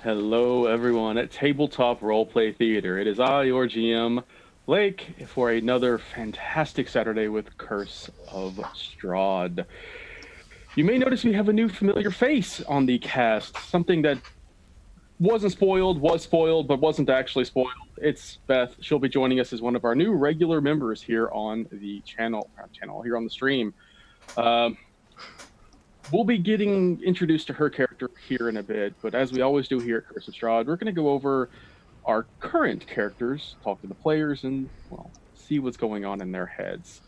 Hello, everyone at Tabletop Roleplay Theater. It is I, your GM, Blake, for another fantastic Saturday with Curse of Strahd. You may notice we have a new familiar face on the cast, something that wasn't spoiled, was spoiled, but wasn't actually spoiled. It's Beth. She'll be joining us as one of our new regular members here on the channel here on the stream. We'll be getting introduced to her character here in a bit, but as we always do here at Curse of Strahd, we're going to go over our current characters, talk to the players, and, well, see what's going on in their heads.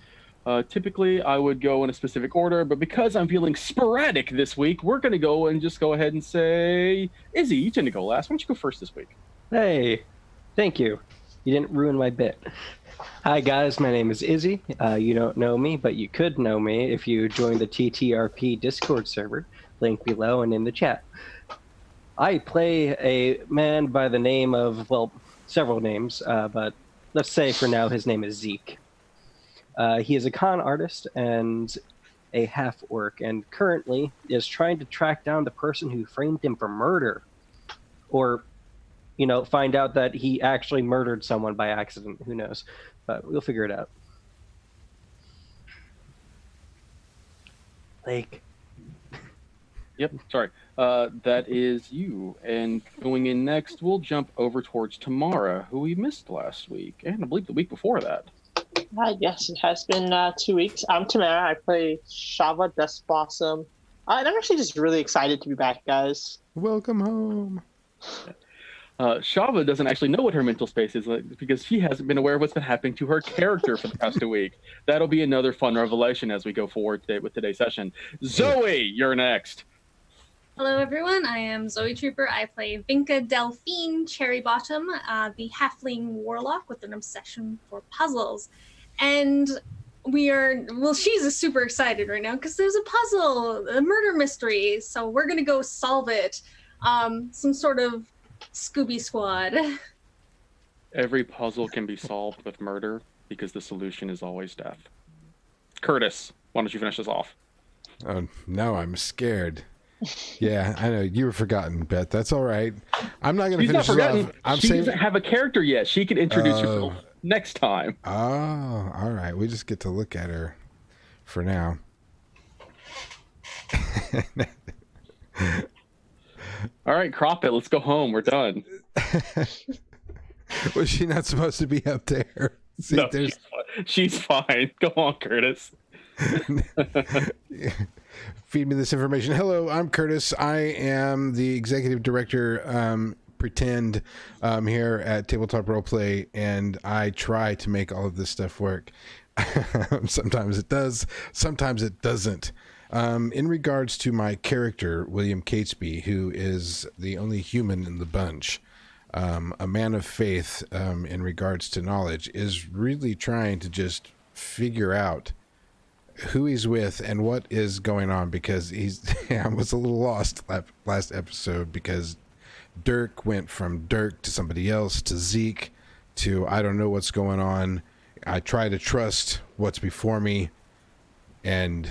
Typically, I would go in a specific order, but because I'm feeling sporadic this week, we're going to go and just go ahead and say, Izzy, you tend to go last. Why don't you go first this week? Hey, thank you. You didn't ruin my bit. Hi guys, my name is Izzy. You don't know me, but you could know me if you join the TTRP Discord server, link below and in the chat. I play a man by the name of, well, several names, but let's say for now his name is Zeke. He is a con artist and a half-orc, and currently is trying to track down the person who framed him for murder. Or, you know, find out that he actually murdered someone by accident. Who knows? But we'll figure it out. Lake. Yep, sorry. That is you. And going in next, we'll jump over towards Tamara, who we missed last week, and I believe the week before that. Yes, it has been 2 weeks. I'm Tamara. I play Shava Dust Blossom. And I'm actually just really excited to be back, guys. Welcome home. Shava doesn't actually know what her mental space is like because she hasn't been aware of what's been happening to her character for the past 2 weeks. That'll be another fun revelation as we go forward today with today's session. Zoe, you're next. Hello, everyone. I am Zoe Trooper. I play Vinca Delphine Cherry Bottom, the halfling warlock with an obsession for puzzles. And she's super excited right now because there's a puzzle, a murder mystery. So we're going to go solve it. Some sort of Scooby Squad. Every puzzle can be solved with murder because the solution is always death. Curtis, why don't you finish this off? Oh, now I'm scared. Yeah, I know. You were forgotten, Beth. That's all right. I'm not going to finish this off. She doesn't have a character yet. She can introduce herself next time. Oh, all right. We just get to look at her for now. All right, crop it. Let's go home. We're done. Was she not supposed to be up there? See, no, she's fine. Go on, Curtis. Feed me this information. Hello, I'm Curtis. I am the executive director, pretend, here at Tabletop Roleplay, and I try to make all of this stuff work. Sometimes it does, sometimes it doesn't. In regards to my character, William Catesby, who is the only human in the bunch, a man of faith in regards to knowledge, is really trying to just figure out who he's with and what is going on, because I was a little lost last episode because Dirk went from Dirk to somebody else to Zeke to I don't know what's going on. I try to trust what's before me, and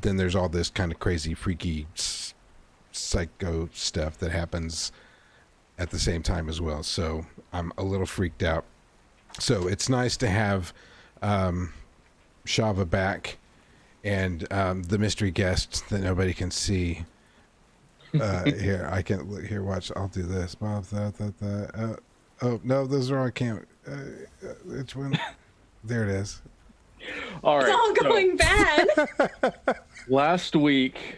then there's all this kind of crazy, freaky, psycho stuff that happens at the same time as well. So I'm a little freaked out. So it's nice to have Shava back and the mystery guest that nobody can see. Here, I can look here. Watch. I'll do this. Oh no, those are on camera. Which one? There it is. All right. It's all going bad. Last week,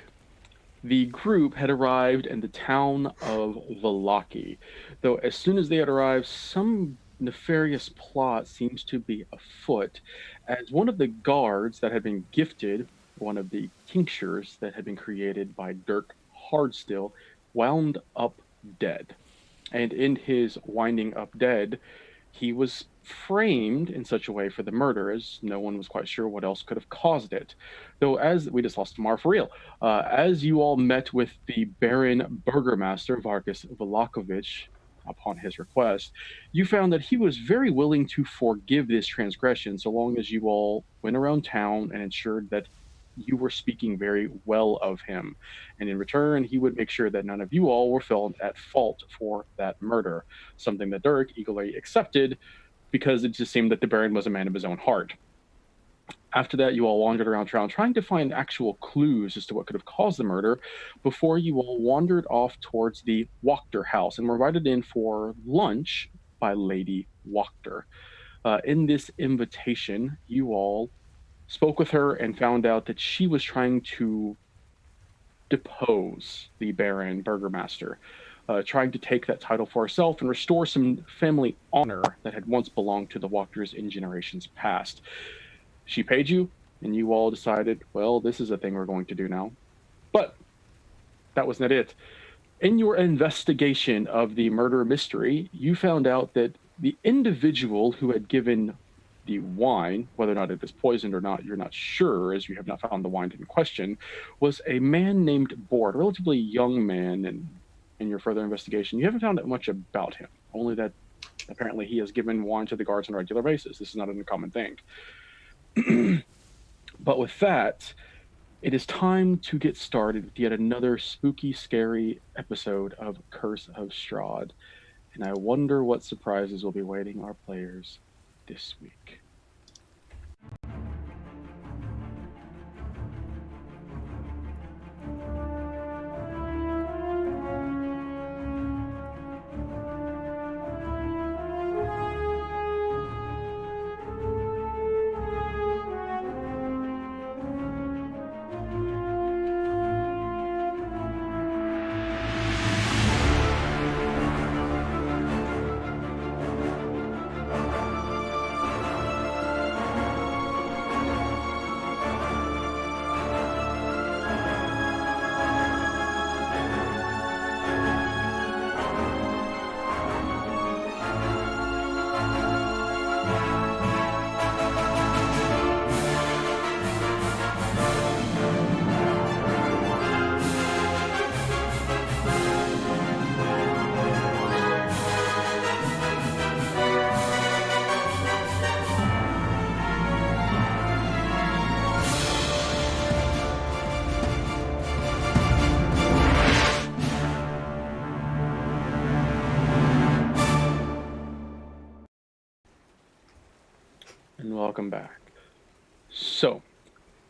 the group had arrived in the town of Vallaki. Though as soon as they had arrived, some nefarious plot seems to be afoot, as one of the guards that had been gifted one of the tinctures that had been created by Dirk Hardstill wound up dead. And in his winding up dead, he was framed in such a way for the murder as no one was quite sure what else could have caused it. Though as we just lost Tamar for real, as you all met with the Baron Burgermaster Vargas Velakovich, upon his request, you found that he was very willing to forgive this transgression so long as you all went around town and ensured that you were speaking very well of him. And in return, he would make sure that none of you all were found at fault for that murder, something that Dirk eagerly accepted because it just seemed that the Baron was a man of his own heart. After that, you all wandered around town trying to find actual clues as to what could have caused the murder before you all wandered off towards the Wachter house and were invited in for lunch by Lady Wachter. In this invitation, you all spoke with her and found out that she was trying to depose the Baron Burgermaster, trying to take that title for herself and restore some family honor that had once belonged to the Wachters in generations past. She paid you, and you all decided, well, this is a thing we're going to do now. But that was not it. In your investigation of the murder mystery, you found out that the individual who had given the wine, whether or not it was poisoned or not, you're not sure, as you have not found the wine in question, was a man named Bort, a relatively young man. And in your further investigation, you haven't found that much about him, only that apparently he has given wine to the guards on a regular basis. This is not an uncommon thing. But with that, it is time to get started with yet another spooky, scary episode of Curse of Strahd. And I wonder what surprises will be waiting our players this week. And welcome back. So,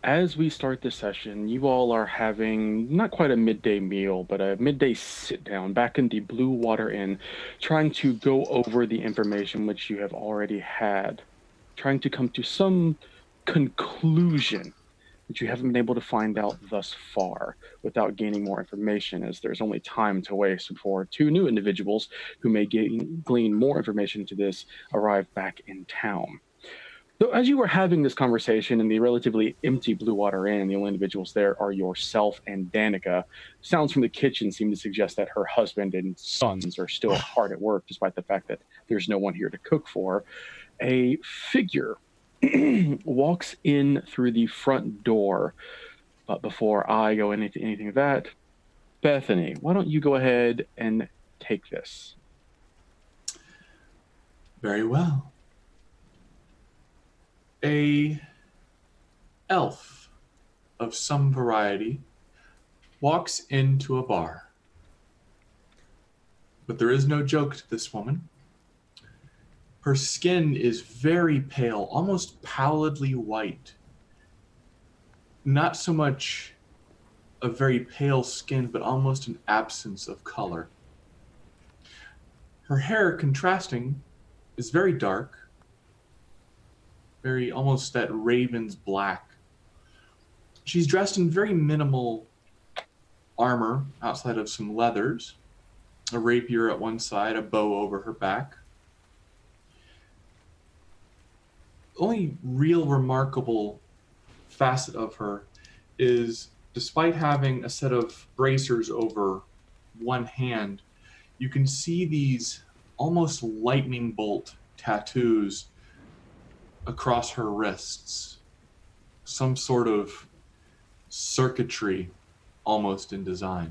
as we start this session, you all are having not quite a midday meal, but a midday sit down back in the Blue Water Inn, trying to go over the information which you have already had, trying to come to some conclusion that you haven't been able to find out thus far without gaining more information, as there's only time to waste before two new individuals who may glean more information to this arrive back in town. So as you were having this conversation in the relatively empty Blue Water Inn, the only individuals there are yourself and Danica. Sounds from the kitchen seem to suggest that her husband and sons are still hard at work, despite the fact that there's no one here to cook for. A figure walks in through the front door. But before I go into anything of that, Bethany, why don't you go ahead and take this? Very well. A elf of some variety walks into a bar. But there is no joke to this woman. Her skin is very pale, almost pallidly white. Not so much a very pale skin, but almost an absence of color. Her hair, contrasting, is very dark, very almost that raven's black. She's dressed in very minimal armor outside of some leathers, a rapier at one side, a bow over her back. Only real remarkable facet of her is, despite having a set of bracers over one hand, you can see these almost lightning bolt tattoos across her wrists, some sort of circuitry almost in design.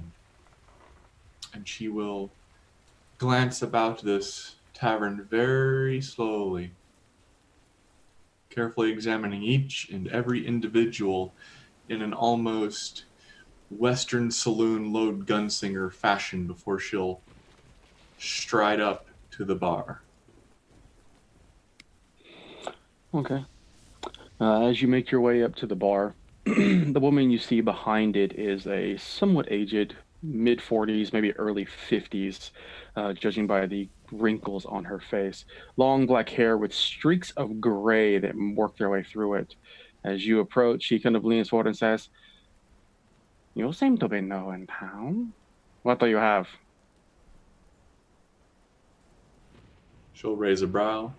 And she will glance about this tavern very slowly, carefully examining each and every individual in an almost Western saloon load gunslinger fashion before she'll stride up to the bar. Okay. As you make your way up to the bar, the woman you see behind it is a somewhat aged, mid-40s, maybe early 50s, judging by the wrinkles on her face. Long black hair with streaks of gray that work their way through it. As you approach, she kind of leans forward and says, "You seem to be new in town. What do you have?" She'll raise a brow.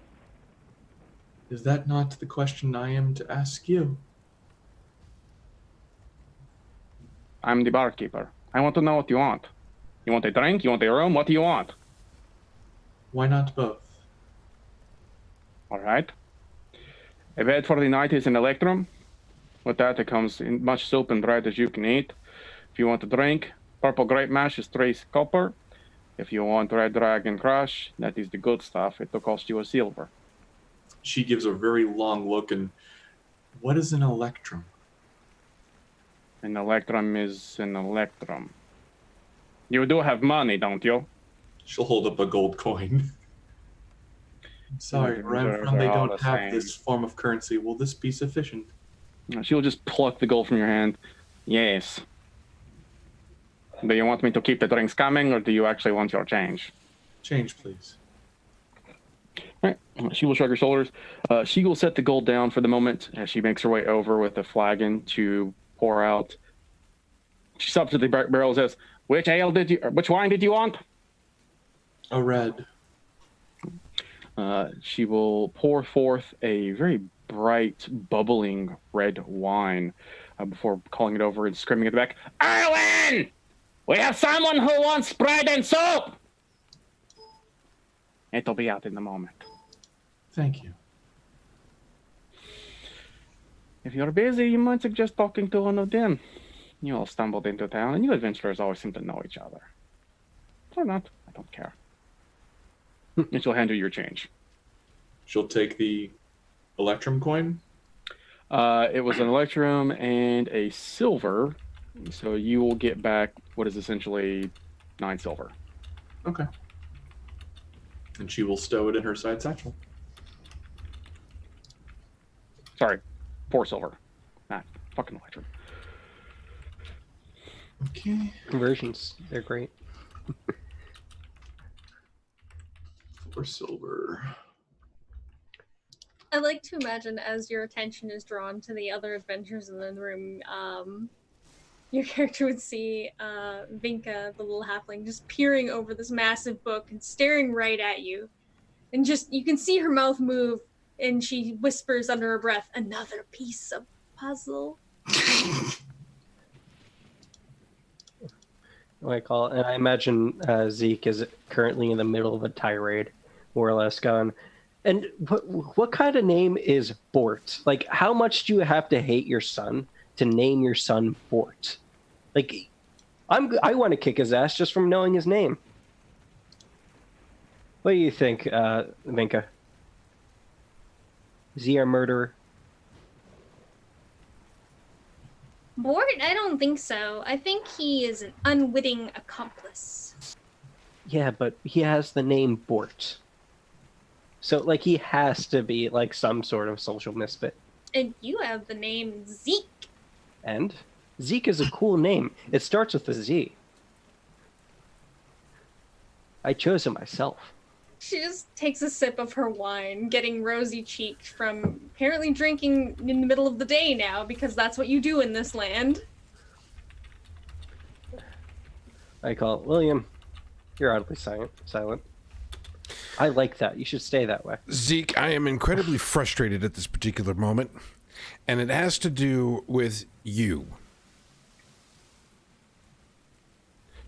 Is that not the question I am to ask you? "I'm the barkeeper. I want to know what you want. You want a drink? You want a room? What do you want?" Why not both? "All right. A bed for the night is an electrum. With that, it comes in much soup and bread as you can eat. If you want a drink, purple grape mash is 3 copper. If you want red dragon crush, that is the good stuff. It will cost you a silver." She gives a very long look and, what is an electrum? An electrum is an electrum. You do have money, don't you? She'll hold up a gold coin. I'm sorry, where I'm from, they They're all don't the have same. this form of currency. Will this be sufficient? She'll just pluck the gold from your hand. "Yes. Do you want me to keep the drinks coming, or do you actually want your change?" Change, please. Right. She will shrug her shoulders. She will set the gold down for the moment as she makes her way over with a flagon to pour out. She stops at the barrel and says, which wine did you want?" A red. She will pour forth a very bright, bubbling red wine before calling it over and screaming at the back, "Erwin! We have someone who wants bread and soup!" "It'll be out in a moment." Thank you. "If you're busy, you might suggest talking to one of them. You all stumbled into town, and you adventurers always seem to know each other. Or not, I don't care." And she'll hand you your change. She'll take the electrum coin. It was an electrum and a silver, so you will get back what is essentially 9 silver. Okay. And she will stow it in her side satchel. Sorry, 4 silver. Not fucking electrum. Okay. Conversions, they're great. 4 silver. I like to imagine as your attention is drawn to the other adventures in the room, your character would see Vinka, the little halfling, just peering over this massive book and staring right at you. And just, you can see her mouth move, and she whispers under her breath, "Another piece of puzzle." And I imagine Zeke is currently in the middle of a tirade, more or less, going, "And what kind of name is Bort? Like, how much do you have to hate your son to name your son Bort? Like, I want to kick his ass just from knowing his name." What do you think, Vinka? Is he a murderer? Bort? I don't think so. I think he is an unwitting accomplice. Yeah, but he has the name Bort. So, like, he has to be, like, some sort of social misfit. And you have the name Zeke. And Zeke is a cool name. It starts with a Z. I chose it myself. She just takes a sip of her wine, getting rosy-cheeked from apparently drinking in the middle of the day now, because that's what you do in this land. I call it, "William, you're oddly silent. I like that. You should stay that way." Zeke, I am incredibly frustrated at this particular moment, and it has to do with you.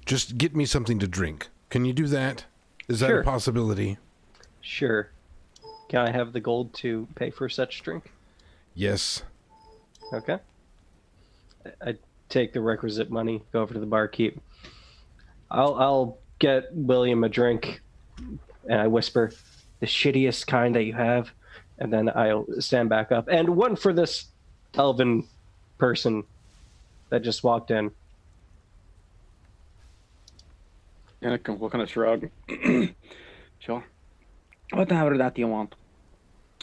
Just get me something to drink. Can you do that? Is that Sure. a possibility? Sure. Can I have the gold to pay for such drink? Yes. Okay. I take the requisite money, go over to the barkeep. I'll get William a drink. And I whisper, the shittiest kind that you have. And then I'll stand back up. And one for this elven person that just walked in. Anakin will kind of shrug. Sure. What the hell of that do you want?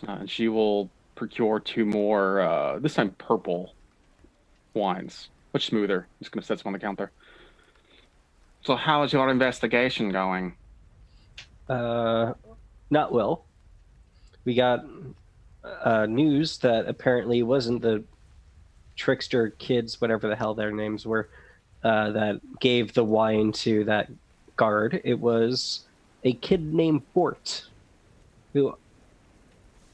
And she will procure 2 more, this time purple wines. Much smoother. Just going to set them on the counter. So how is your investigation going? Not well. We got news that apparently it wasn't the trickster kids, whatever the hell their names were, that gave the wine to that guard. It was a kid named Bort, who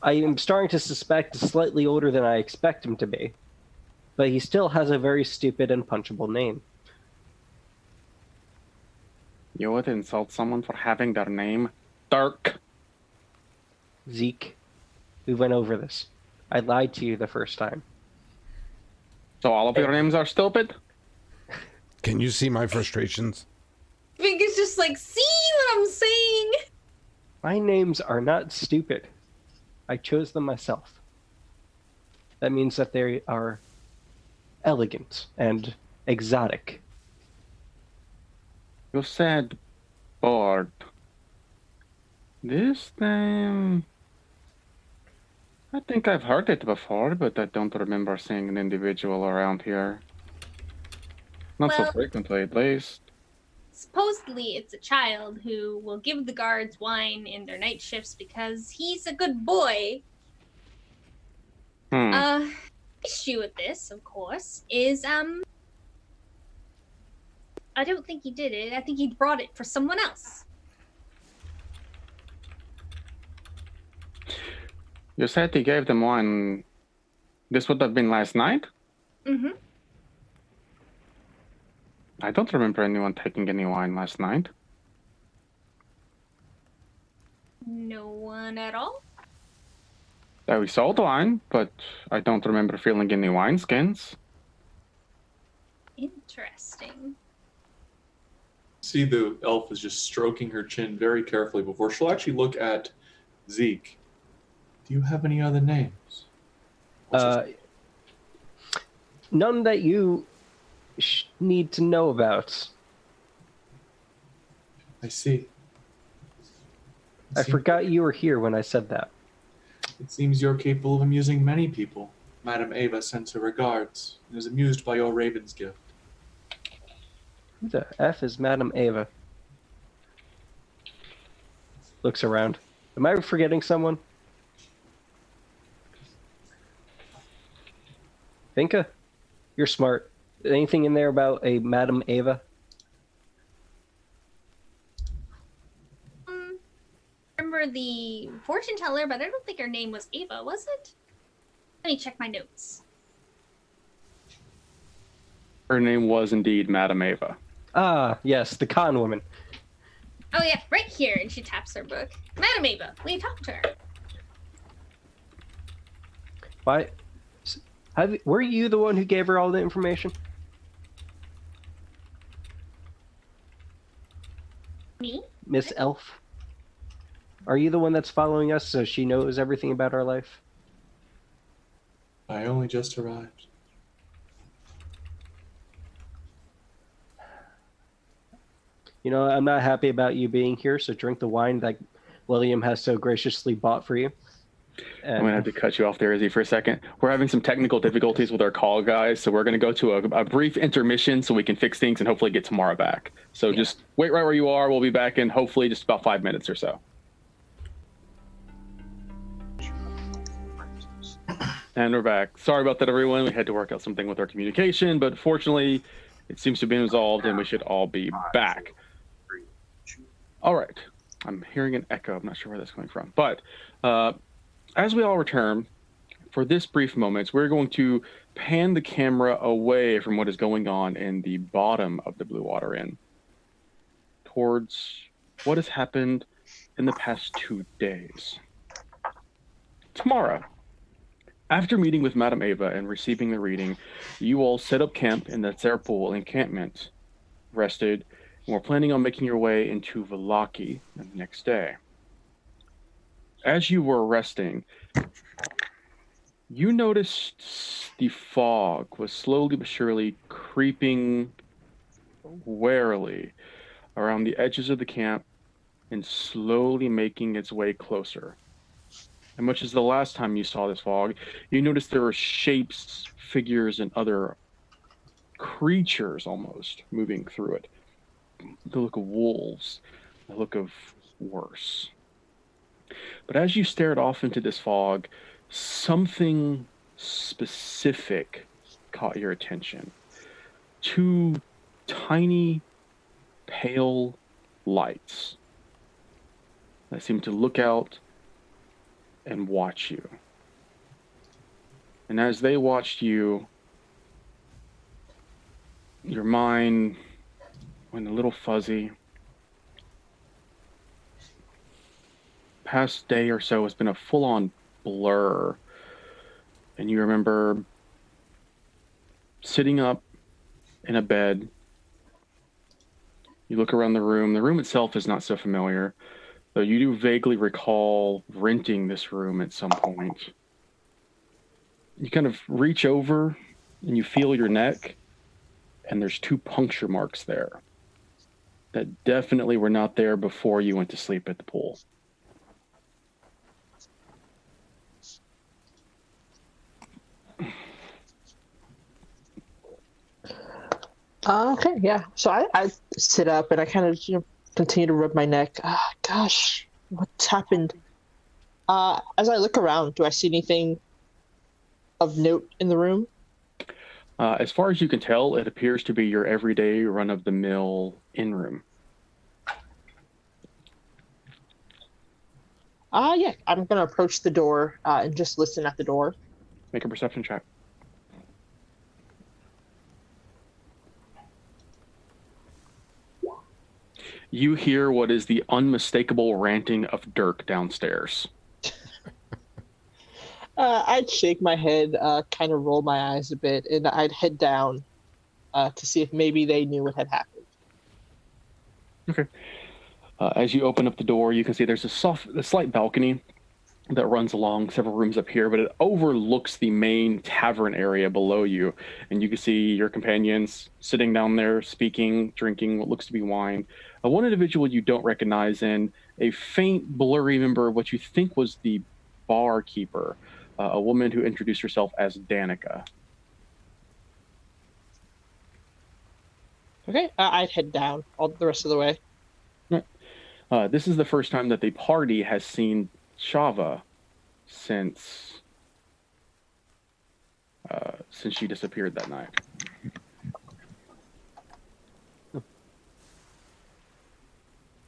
I am starting to suspect is slightly older than I expect him to be. But he still has a very stupid and punchable name. You would insult someone for having their name Dark. Zeke, we went over this. I lied to you the first time. So all of your names are stupid? Can you see my frustrations? Vink is just like, see what I'm saying? My names are not stupid. I chose them myself. That means that they are elegant and exotic. You said bored. This name... I think I've heard it before, but I don't remember seeing an individual around here. Not so Well- frequently, at least. Supposedly, it's a child who will give the guards wine in their night shifts because he's a good boy. Issue with this, of course, is I don't think he did it. I think he brought it for someone else. You said he gave them wine. This would have been last night? Mm-hmm. I don't remember anyone taking any wine last night. No one at all? We sold wine, but I don't remember feeling any wineskins. Interesting. See, the elf is just stroking her chin very carefully before she'll actually look at Zeke. Do you have any other names? None that you need to know about. I see. I forgot you were here when I said that. It seems you're capable of amusing many people. Madame Ava sends her regards and is amused by your raven's gift. Who the F is Madame Ava? Looks around. Am I forgetting someone? Vinka, you're smart. Anything in there about a Madame Ava? Remember the fortune teller, but I don't think her name was Ava, was it? Let me check my notes. Her name was indeed Madame Ava. Ah, yes, the con woman. Oh yeah, right here, and she taps her book. Madam Ava, will you talk to her? Why? Were you the one who gave her all the information? Me? Miss Elf? Are you the one that's following us so she knows everything about our life? I only just arrived. You know, I'm not happy about you being here, so drink the wine that William has so graciously bought for you. I'm going to have to cut you off there, Izzy, for a second. We're having some technical difficulties with our call, guys, so we're going to go to a brief intermission so we can fix things and hopefully get tomorrow back. So just wait right where you are. We'll be back in hopefully just about 5 minutes or so. And we're back. Sorry about that, everyone. We had to work out something with our communication, but fortunately, it seems to have been resolved and we should all be back. All right. I'm hearing an echo. I'm not sure where that's coming from. But as we all return, for this brief moment, we're going to pan the camera away from what is going on in the bottom of the Blue Water Inn towards what has happened in the past 2 days. Tomorrow, after meeting with Madame Ava and receiving the reading, you all set up camp in the Tserpool encampment, rested, and were planning on making your way into Vallaki the next day. As you were resting, you noticed the fog was slowly but surely creeping warily around the edges of the camp and slowly making its way closer. And much as the last time you saw this fog, you noticed there were shapes, figures, and other creatures almost moving through it. The look of wolves, the look of worse. But as you stared off into this fog, something specific caught your attention. Two tiny, pale lights that seemed to look out and watch you. And as they watched you, your mind went a little fuzzy. Past day or so has been a full-on blur. And you remember sitting up in a bed. You look around the room. The room itself is not so familiar, though you do vaguely recall renting this room at some point. You kind of reach over and you feel your neck, and there's 2 puncture marks there that definitely were not there before you went to sleep at the pool. Okay, yeah. So I sit up and I kind of continue to rub my neck. Gosh, what's happened? As I look around, do I see anything of note in the room? As far as you can tell, it appears to be your everyday run-of-the-mill in-room. Yeah. I'm gonna approach the door and just listen at the door. Make a perception check. You hear what is the unmistakable ranting of Dirk downstairs. I'd shake my head, kind of roll my eyes a bit, and I'd head down to see if maybe they knew what had happened. Okay. As you open up the door, you can see there's a slight balcony that runs along several rooms up here, but it overlooks the main tavern area below you. And you can see your companions sitting down there, speaking, drinking what looks to be wine. One individual you don't recognize, and a faint, blurry member of what you think was the barkeeper, a woman who introduced herself as Danica. Okay, I'd head down all the rest of the way. This is the first time that the party has seen Shava since she disappeared that night.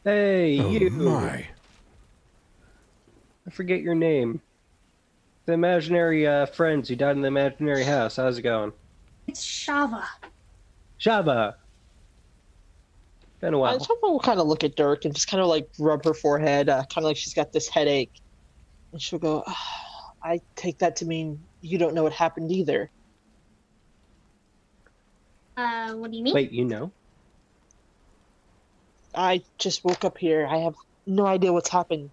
Hey, Oh you. my. I forget your name. The imaginary friends who died in the imaginary house. How's it going? It's Shava. Shaba. Been a while. Someone will kind of look at Dirk and just kind of like rub her forehead, kind of like she's got this headache. And she'll go, I take that to mean you don't know what happened either. What do you mean? Wait, you know? I just woke up here. I have no idea what's happened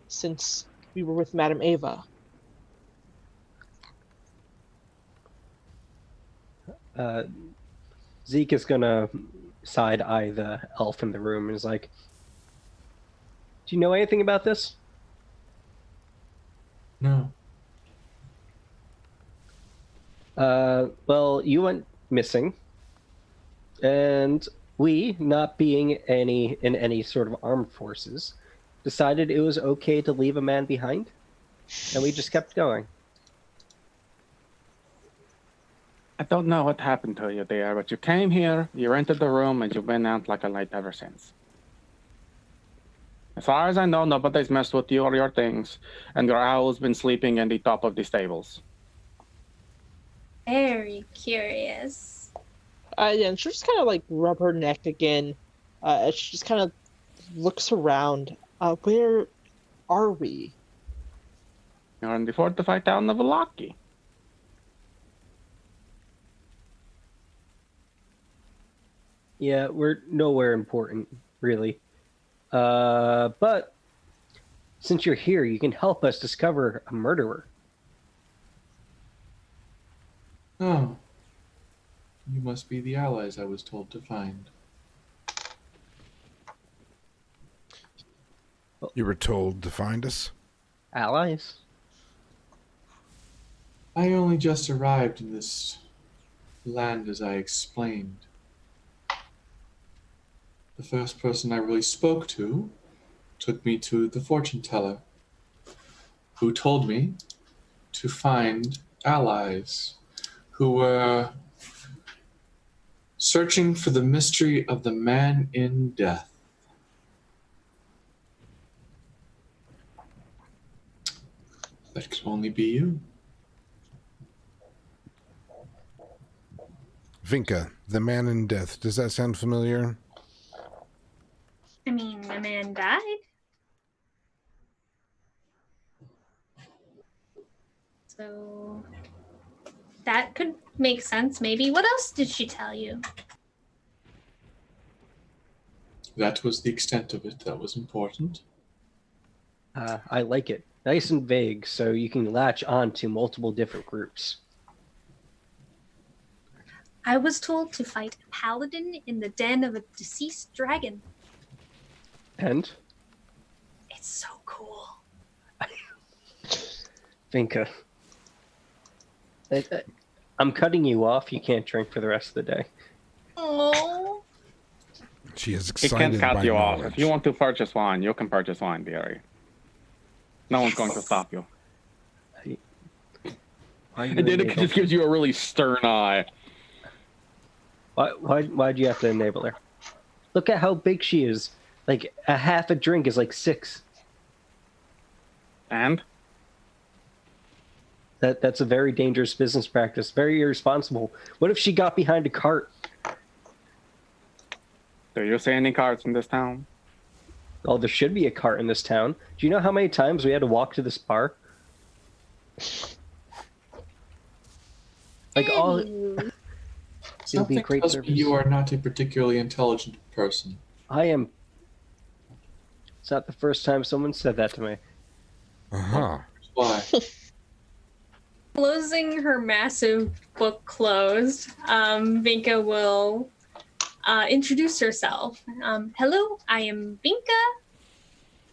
since we were with Madame Ava. Zeke is gonna side-eye the elf in the room and is like, do you know anything about this? No. Well, you went missing, and we, not being in any sort of armed forces, decided it was okay to leave a man behind, and we just kept going. I don't know what happened to you there, but you came here, you rented the room, and you've been out like a light ever since. As far as I know, nobody's messed with you or your things, and your owl's been sleeping in the top of the stables. Very curious. Yeah, and she'll just kind of like rub her neck again. As she just kind of looks around. Where are we? You're in the fortified town of Vallaki. Yeah, we're nowhere important, really. But since you're here, you can help us discover a murderer. Oh, you must be the allies I was told to find. You were told to find us? Allies? I only just arrived in this land as I explained. The first person I really spoke to took me to the fortune teller, who told me to find allies who were searching for the mystery of the man in death. That could only be you. Vinka, the man in death. Does that sound familiar? I mean, a man died. So that could make sense, maybe. What else did she tell you? That was the extent of it that was important. I like it. Nice and vague, so you can latch on to multiple different groups. I was told to fight a paladin in the den of a deceased dragon. And? It's so cool. Vinka. I'm cutting you off. You can't drink for the rest of the day. Oh. She is He excited can't cut by you off. knowledge. If you want to purchase wine, you can purchase wine, dearie. No one's going to stop you. Why are you And then it enable- just gives you a really stern eye. Why'd you have to enable her? Look at how big she is. Like, a half a drink is like 6. And? That's a very dangerous business practice. Very irresponsible. What if she got behind a cart? Do you see any cards in this town? Oh, there should be a cart in this town. Do you know how many times we had to walk to this bar? Like, all... Anywho. It'll be Something a great tells me service. you are not a particularly intelligent person. I am... It's not the first time someone said that to me. Uh-huh. Why? Closing her massive book closed, Vinka will introduce herself. Hello, I am Vinka.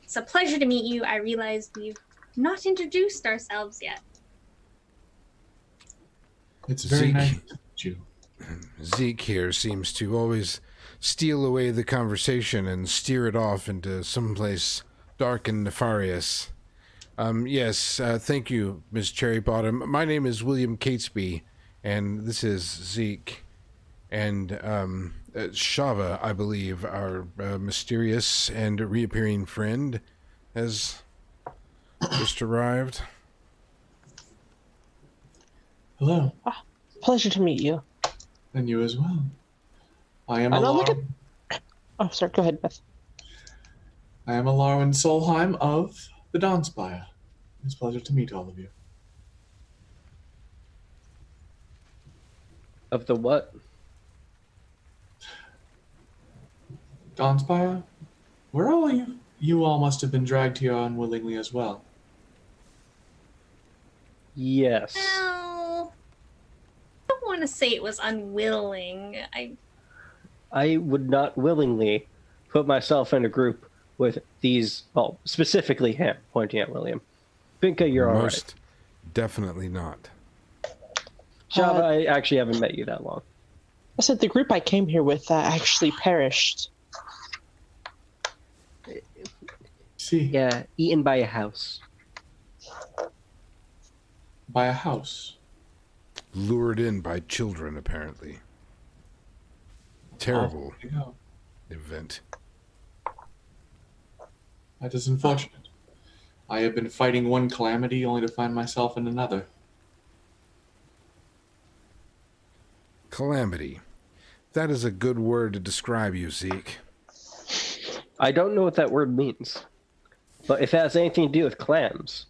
It's a pleasure to meet you. I realize we've not introduced ourselves yet. It's very Zeke. nice to meet you. Zeke here seems to always steal away the conversation and steer it off into someplace dark and nefarious. Yes, thank you, Miss Cherrybottom. My name is William Catesby, and this is Zeke. And Shava, I believe, our mysterious and reappearing friend, has just arrived. Hello, Pleasure to meet you. and you as well. I am I don't look Alarwin. Oh, sorry. Go ahead, Beth. I am Alarwin Solheim of the Dawnspire. It's a pleasure to meet all of you. Of the what? Dawnspire? Where all you? You all must have been dragged here unwillingly as well. Yes. Well, I don't want to say it was unwilling. I would not willingly put myself in a group with these, well, specifically him, pointing at William. Vinka, you're all right. Most definitely not. Java, I actually haven't met you that long. I said the group I came here with actually perished. See, Yeah, eaten by a house. by a house. Lured in by children, apparently. Terrible Oh, there you go. event. That is unfortunate. I have been fighting one calamity only to find myself in another. Calamity. That is a good word to describe you, Zeke. I don't know what that word means, but if it has anything to do with clams,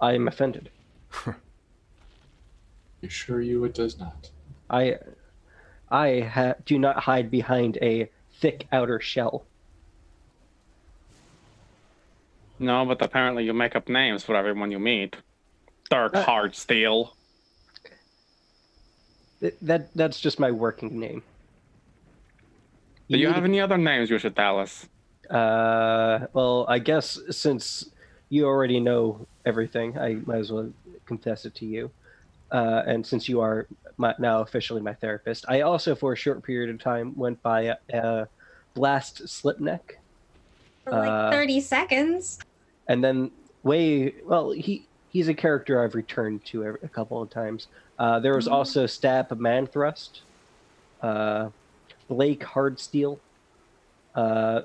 I am offended. I assure you it does not. do not hide behind a thick outer shell. No, but apparently you make up names for everyone you meet. Dark Heartsteel. That's just my working name. Do you have any other names you should tell us? Well, I guess since you already know everything, I might as well confess it to you. And since you are now officially my therapist, I also, for a short period of time, went by Blast Slipneck. For like 30 seconds. And then he's a character I've returned to a couple of times. There was also Stab Manthrust, Blake Hardsteel,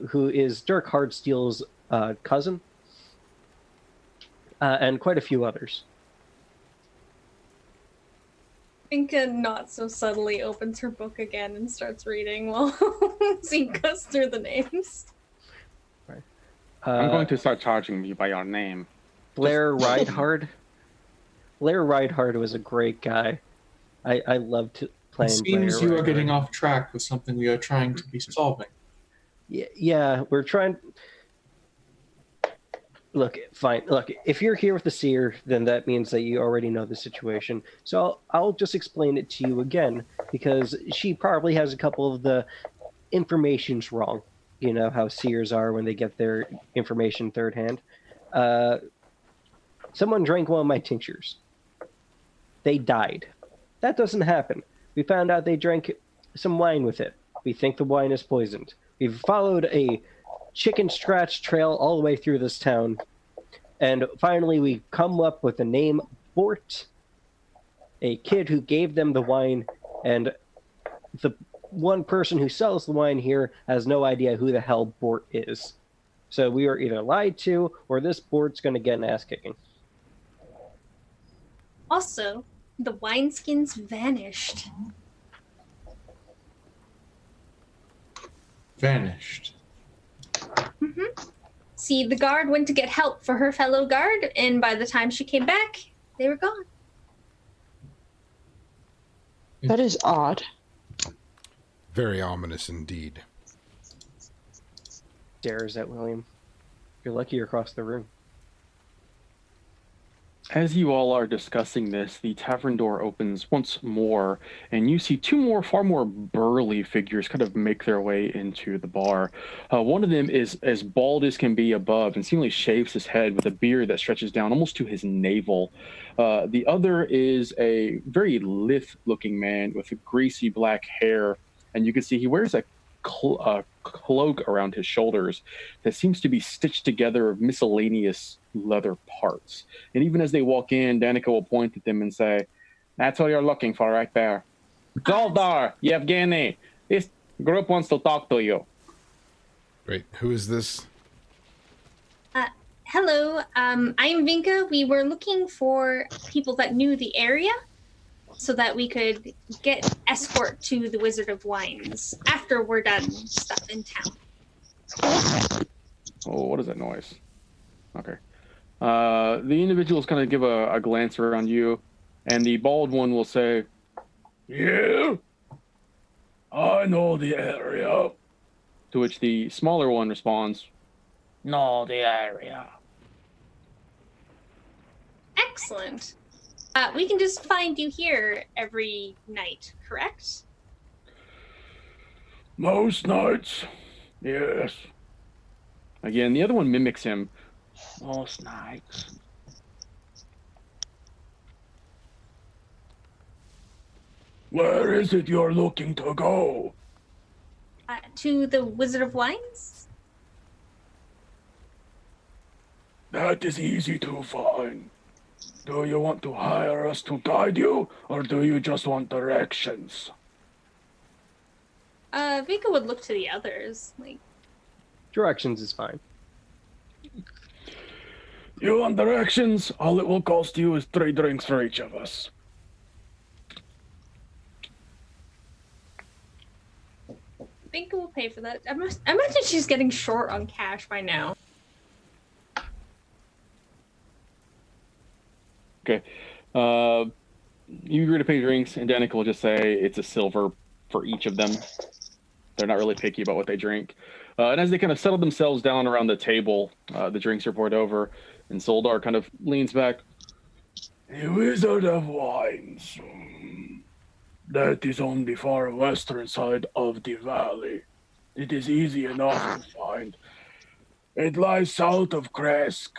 who is Dirk Hardsteel's cousin, and quite a few others. Vinka not so subtly opens her book again and starts reading while she goes through the names. Right. I'm going to start charging you by your name. Blair Reinhard. Blair Reinhard was a great guy. I loved playing. It seems Blair you are Reinhard. getting off track with something we are trying to be solving. Yeah, we're trying. Look, fine. Look, if you're here with the seer, then that means that you already know the situation. So I'll just explain it to you again, because she probably has a couple of the information's wrong. You know how seers are when they get their information third hand. Someone drank one of my tinctures. They died. That doesn't happen. We found out they drank some wine with it. We think the wine is poisoned. We've followed a chicken scratch trail all the way through this town. And finally, we come up with the name Bort, a kid who gave them the wine, and the one person who sells the wine here has no idea who the hell Bort is. So we are either lied to, or this Bort's going to get an ass kicking. Also, the wineskins vanished. Vanished. See, the guard went to get help for her fellow guard, and by the time she came back, they were gone. That is odd. Very ominous indeed. Stares at William. You're lucky you're across the room. As you all are discussing this, the tavern door opens once more, and you see two more, far more burly figures kind of make their way into the bar. One of them is as bald as can be above and seemingly shaves his head with a beard that stretches down almost to his navel. The other is a very lithe-looking man with greasy black hair, and you can see he wears a cloak around his shoulders that seems to be stitched together of miscellaneous leather parts. And even as they walk in, Danica will point at them and say, "That's what you're looking for right there. Zoldar, Yevgeny, this group wants to talk to you." Wait, who is this? Hello, I'm Vinka. We were looking for people that knew the area so that we could get escort to the Wizard of Wines after we're done stuff in town. Oh, what is that noise? Okay. The individuals kind of give a glance around you, and the bald one will say, "Yeah, I know the area." To which the smaller one responds, "Know the area." Excellent. We can just find you here every night, correct? Most nights, yes. Again, the other one mimics him. Most nights. Where is it you're looking to go? To the Wizard of Wines? That is easy to find. Do you want to hire us to guide you, or do you just want directions? Vika would look to the others. Directions is fine. You want directions? All it will cost you is 3 drinks for each of us. Vika will pay for that. I imagine she's getting short on cash by now. Okay. You agree to pay drinks, and Danica will just say it's a silver for each of them. They're not really picky about what they drink. And as they kind of settle themselves down around the table, the drinks are poured over, and Soldar kind of leans back. The Wizard of Wines. That is on the far western side of the valley. It is easy enough to find. It lies south of Kresk.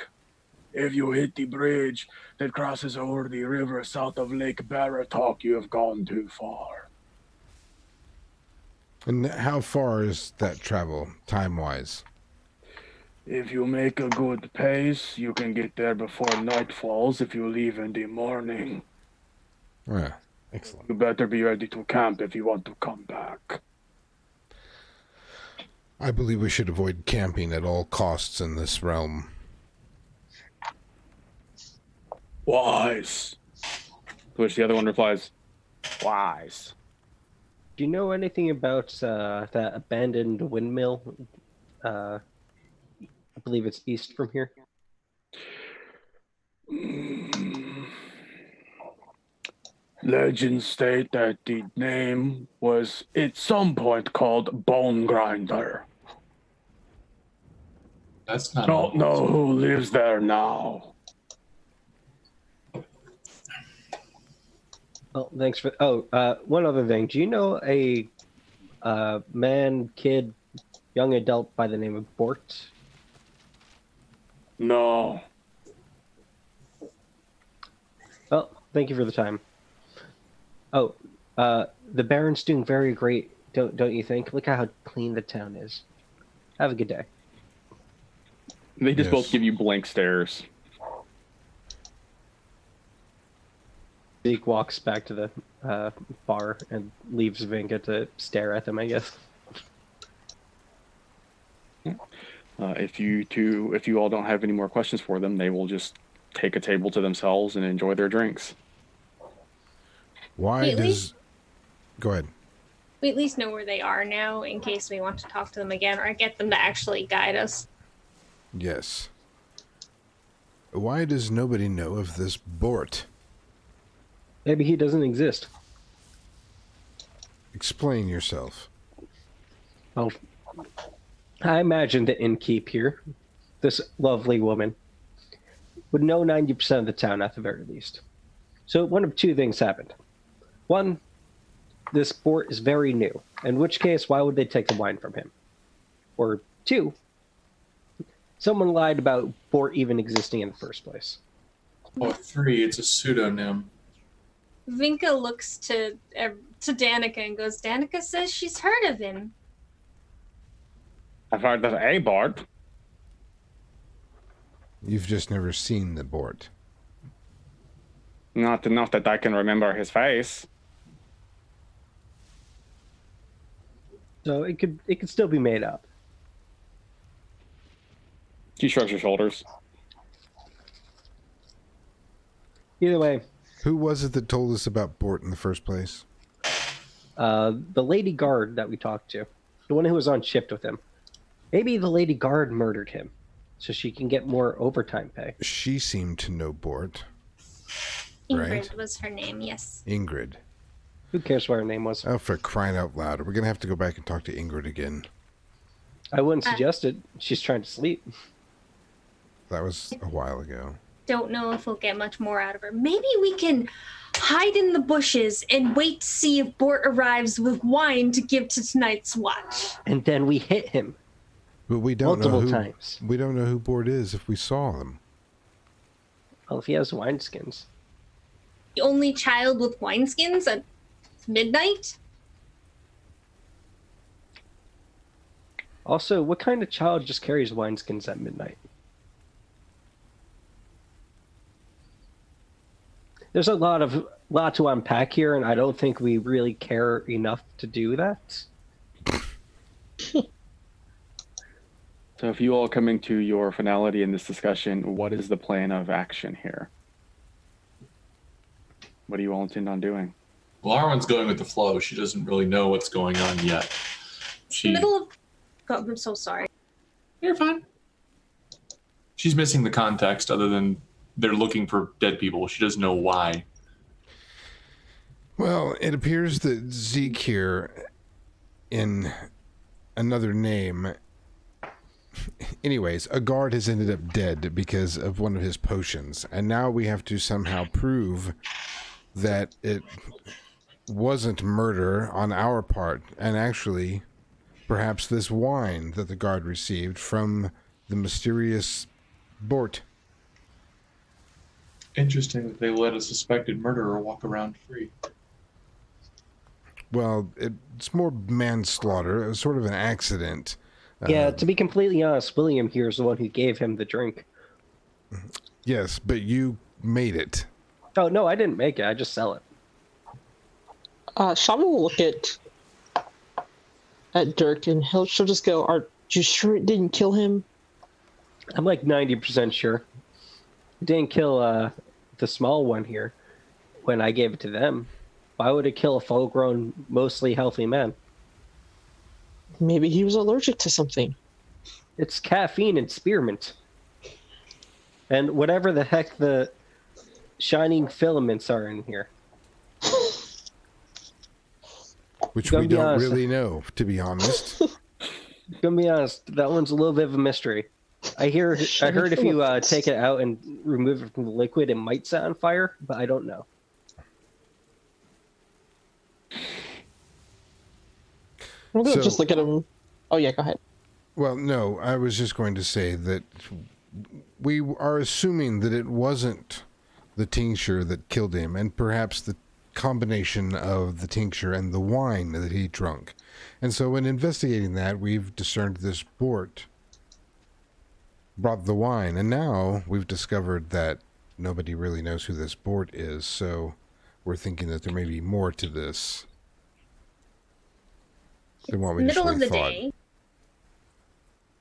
If you hit the bridge that crosses over the river south of Lake Baratok, you have gone too far. And how far is that travel, time-wise? If you make a good pace, you can get there before night falls if you leave in the morning. Yeah, excellent. You better be ready to camp if you want to come back. I believe we should avoid camping at all costs in this realm. Wise. To which the other one replies, wise. Do you know anything about that abandoned windmill? I believe it's east from here. Legends state that the name was at some point called Bone Grinder. That's not. Don't know who lives there now. Oh, thanks for. One other thing. Do you know a man, kid, young adult by the name of Bort? No. Well, thank you for the time. Oh, the Baron's doing very great, don't you think? Look at how clean the town is. Have a good day. They just Yes. both give you blank stares. Zeke walks back to the bar and leaves Vinka to stare at them, I guess. If you all don't have any more questions for them, they will just take a table to themselves and enjoy their drinks. Why Wait, does... Go ahead. We at least know where they are now in case we want to talk to them again or get them to actually guide us. Yes. Why does nobody know of this Bort? Maybe he doesn't exist. Explain yourself. Well, I imagine the innkeep here, this lovely woman, would know 90% of the town at the very least. So one of two things happened. One, this Bort is very new, in which case, why would they take the wine from him? Or two, someone lied about Bort even existing in the first place. Or 3, it's a pseudonym. Vinka looks to Danica and goes, Danica says she's heard of him. I've heard of a Bard. You've just never seen the Bort. Not enough that I can remember his face. So it could still be made up. She shrugs her shoulders. Either way, Who was it that told us about Bort in the first place? the lady guard that we talked to, the one who was on shift with him, maybe the lady guard murdered him so she can get more overtime pay. She seemed to know Bort. Ingrid Right. was her name, yes. Ingrid. Who cares what her name was? Oh, for crying out loud. We're going to have to go back and talk to Ingrid again. I wouldn't suggest it. She's trying to sleep. That was a while ago. Don't know if we'll get much more out of her. Maybe we can hide in the bushes and wait to see if Bort arrives with wine to give to tonight's watch. And then we hit him But we don't multiple know who times. we don't know who Bort is if we saw him. Well, if he has wineskins. The only child with wineskins at midnight? Also, what kind of child just carries wineskins at midnight? There's a lot to unpack here, and I don't think we really care enough to do that. So if you all are coming to your finality in this discussion, what is the plan of action here? What do you all intend on doing? Well, Arwen's going with the flow. She doesn't really know what's going on yet. She, Middle of... God, I'm so sorry. You're fine. She's missing the context other than they're looking for dead people. She doesn't know why. Well, it appears that Zeke here, in another name. Anyways, a guard has ended up dead because of one of his potions, and now we have to somehow prove that it wasn't murder on our part, and actually, perhaps this wine that the guard received from the mysterious Bort. Interesting that they let a suspected murderer walk around free. Well, it's more manslaughter. It was sort of an accident. Yeah, to be completely honest, William here is the one who gave him the drink. Yes, but you made it. Oh, no, I didn't make it. I just sell it. Shama will look at Dirk, and she'll just go, "Are you sure it didn't kill him?" I'm like 90% sure. It didn't kill the small one here when I gave it to them. Why would it kill a full-grown, mostly healthy man? Maybe he was allergic to something. It's caffeine and spearmint. And whatever the heck the shining filaments are in here. Which Gonna we be don't honest. really know, to be honest. Gonna be honest, that one's a little bit of a mystery. I heard if you take it out and remove it from the liquid, it might set on fire, but I don't know. I'm gonna So- just look at him. Oh yeah, go ahead. Well, no, I was just going to say that we are assuming that it wasn't the tincture that killed him, and perhaps the combination of the tincture and the wine that he drunk. And so in investigating that, we've discerned this Bort brought the wine, and now we've discovered that nobody really knows who this Bort is, so we're thinking that there may be more to this than what we Middle of initially the thought. day.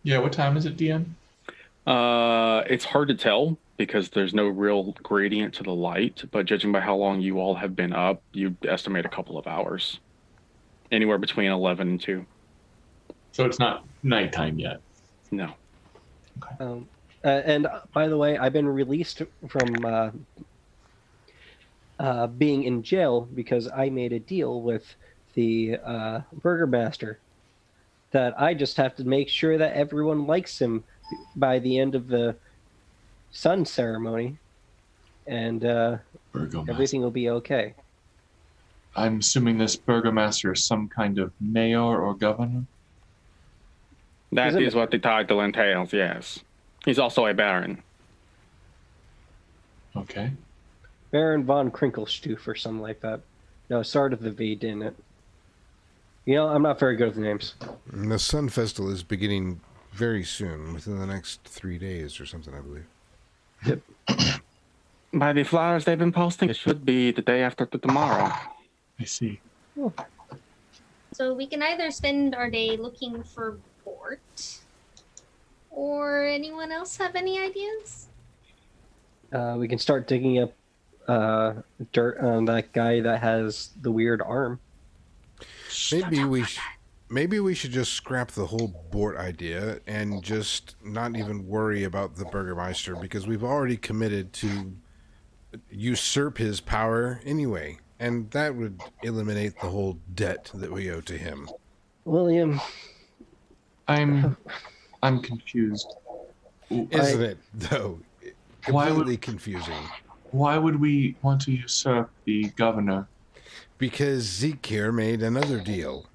Yeah, what time is it, DN? It's hard to tell because there's no real gradient to the light, but judging by how long you all have been up, you estimate a couple of hours. Anywhere between 11 and 2. So it's not nighttime yet. No. And by the way, I've been released from being in jail because I made a deal with the burgomaster that I just have to make sure that everyone likes him by the end of the sun ceremony, and Burgomaster. everything will be okay. I'm assuming this burgomaster is some kind of mayor or governor. That Isn't is it- what the title entails, yes. He's also a baron. Okay. Baron von Krinkelstuf or something like that. No, it started with a V, didn't it? You know, I'm not very good with names. And the Sun Festival is beginning very soon, within the next 3 days or something, I believe. By the flyers they've been posting, it should be the day after tomorrow. I see. So we can either spend our day looking for Bort, or anyone else have any ideas? We can start digging up dirt on that guy that has the weird arm. Maybe we should just scrap the whole Bort idea and just not even worry about the Burgermeister, because we've already committed to usurp his power anyway, and that would eliminate the whole debt that we owe to him. William, I'm confused. Isn't it, though? Why would- Completely confusing. Why would we want to usurp the governor? Because Zeke here made another deal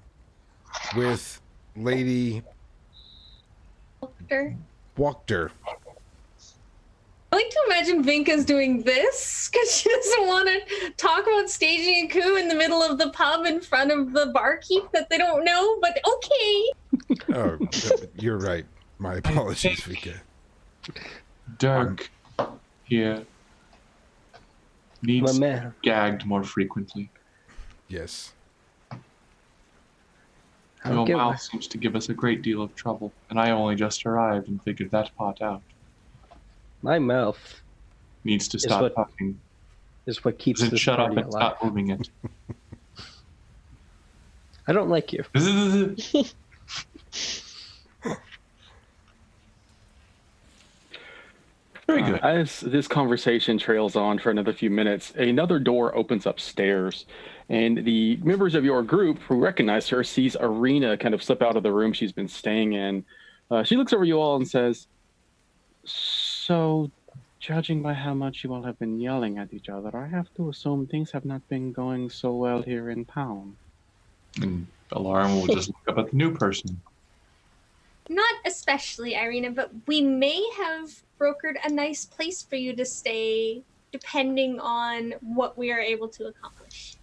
with Lady Doctor? Wachter. I like to imagine Vinka's doing this because she doesn't want to talk about staging a coup in the middle of the pub in front of the barkeep that they don't know, but okay. Oh, you're right. My apologies, Vika. Dirk here my needs man. gagged more frequently. Yes. I'll Your give- mouth seems to give us a great deal of trouble, and I only just arrived and figured that part out. My mouth Needs to Is stop what- talking. is what keeps Doesn't this shut up party and alive. stop moving it. I don't like you. Very good. As this conversation trails on for another few minutes, another door opens upstairs, and the members of your group who recognize her sees Arena kind of slip out of the room she's been staying in. She looks over you all and says, "So, judging by how much you all have been yelling at each other, I have to assume things have not been going so well here in town." And Alarm will just look up at the new person. Not especially, Irina, but we may have brokered a nice place for you to stay, depending on what we are able to accomplish.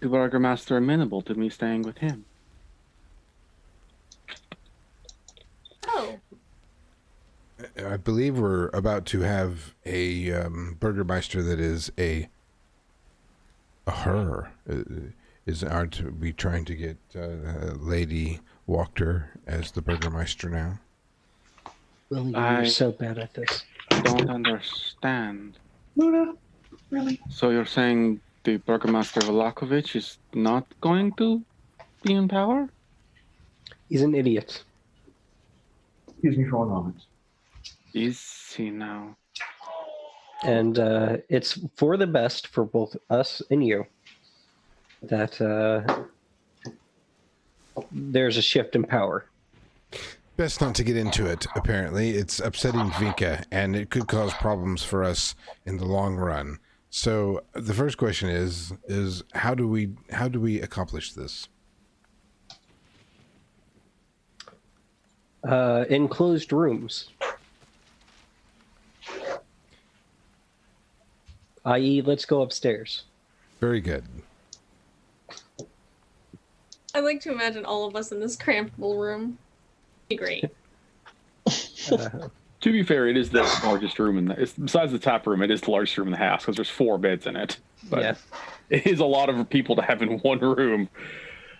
The Burgermaster amenable to me staying with him. Oh, I believe we're about to have a Burgermeister that is a her. Aren't we trying to get Lady Walker as the Burgermeister now? Lily, I- you're so bad at this. Don't understand. Luna, really? So you're saying the Burgermaster Vlakovic is not going to be in power? He's an idiot. Excuse me for one moment. Is he now? And it's for the best for both us and you that there's a shift in power. Best not to get into it, apparently. It's upsetting Vinka, and it could cause problems for us in the long run. So the first question is how do we accomplish this? Enclosed rooms. I.e., let's go upstairs. Very good. I like to imagine all of us in this cramped little room. Be great. To be fair, it is the largest room besides the tap room, it is the largest room in the house because there's 4 beds in it. But Yeah. it is a lot of people to have in one room.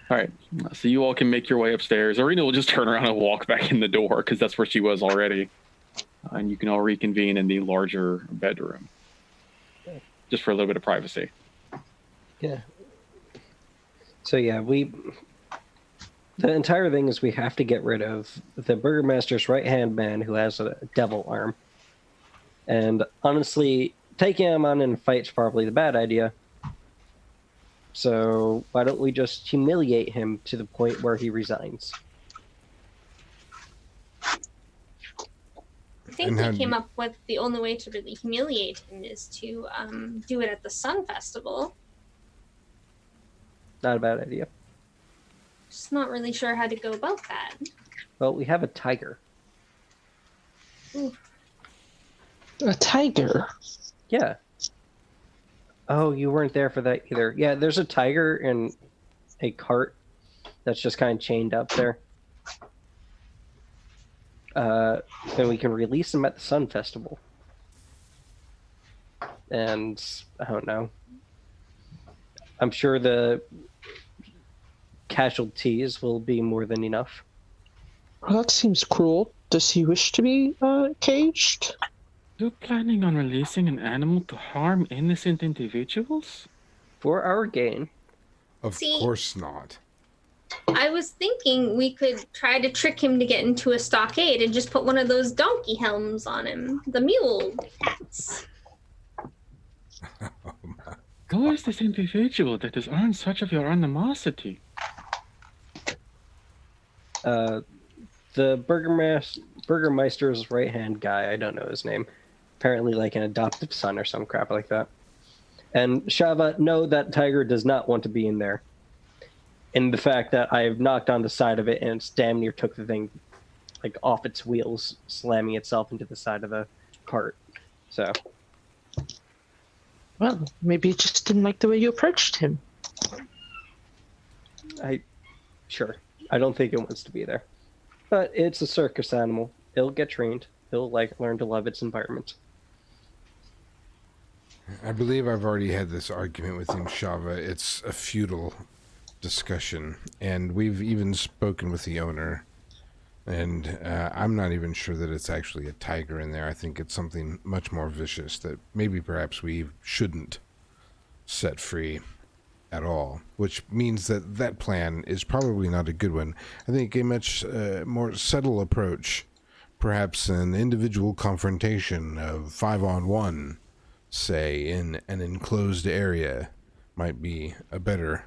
All right, so you all can make your way upstairs. Arena will just turn around and walk back in the door because that's where she was already. And you can all reconvene in the larger bedroom. Just for a little bit of privacy. Yeah. So yeah, the entire thing is we have to get rid of the Burgermaster's right-hand man who has a devil arm. And honestly, taking him on in a fight's probably the bad idea. So why don't we just humiliate him to the point where he resigns? I think And we came up with the only way to really humiliate him is to do it at the Sun Festival. Not a bad idea. Just not really sure how to go about that. Well, we have a tiger. A tiger. Yeah. Oh, you weren't there for that either. Yeah, there's a tiger in a cart that's just kind of chained up there. Then we can release him at the Sun Festival. And I don't know. I'm sure the casualties will be more than enough. Well, that seems cruel. Does he wish to be caged? You planning on releasing an animal to harm innocent individuals? For our gain. Of See- course not. I was thinking we could try to trick him to get into a stockade and just put one of those donkey helms on him. The mule hats. Who is this individual that has earned such of your animosity? The Burgermeister's right-hand guy, I don't know his name. Apparently like an adoptive son or some crap like that. And Shava, no, that tiger does not want to be in there. And the fact that I've knocked on the side of it and it's damn near took the thing like off its wheels, slamming itself into the side of the cart. So, Well, maybe he just didn't like the way you approached him. sure. I don't think it wants to be there. But it's a circus animal. It'll get trained. It'll learn to love its environment. I believe I've already had this argument with him, Shava. It's a futile discussion, and we've even spoken with the owner, and I'm not even sure that it's actually a tiger in there. I think it's something much more vicious that maybe perhaps we shouldn't set free at all, which means that that plan is probably not a good one. I think a much more subtle approach perhaps an individual confrontation of 5-on-1, say, in an enclosed area, might be a better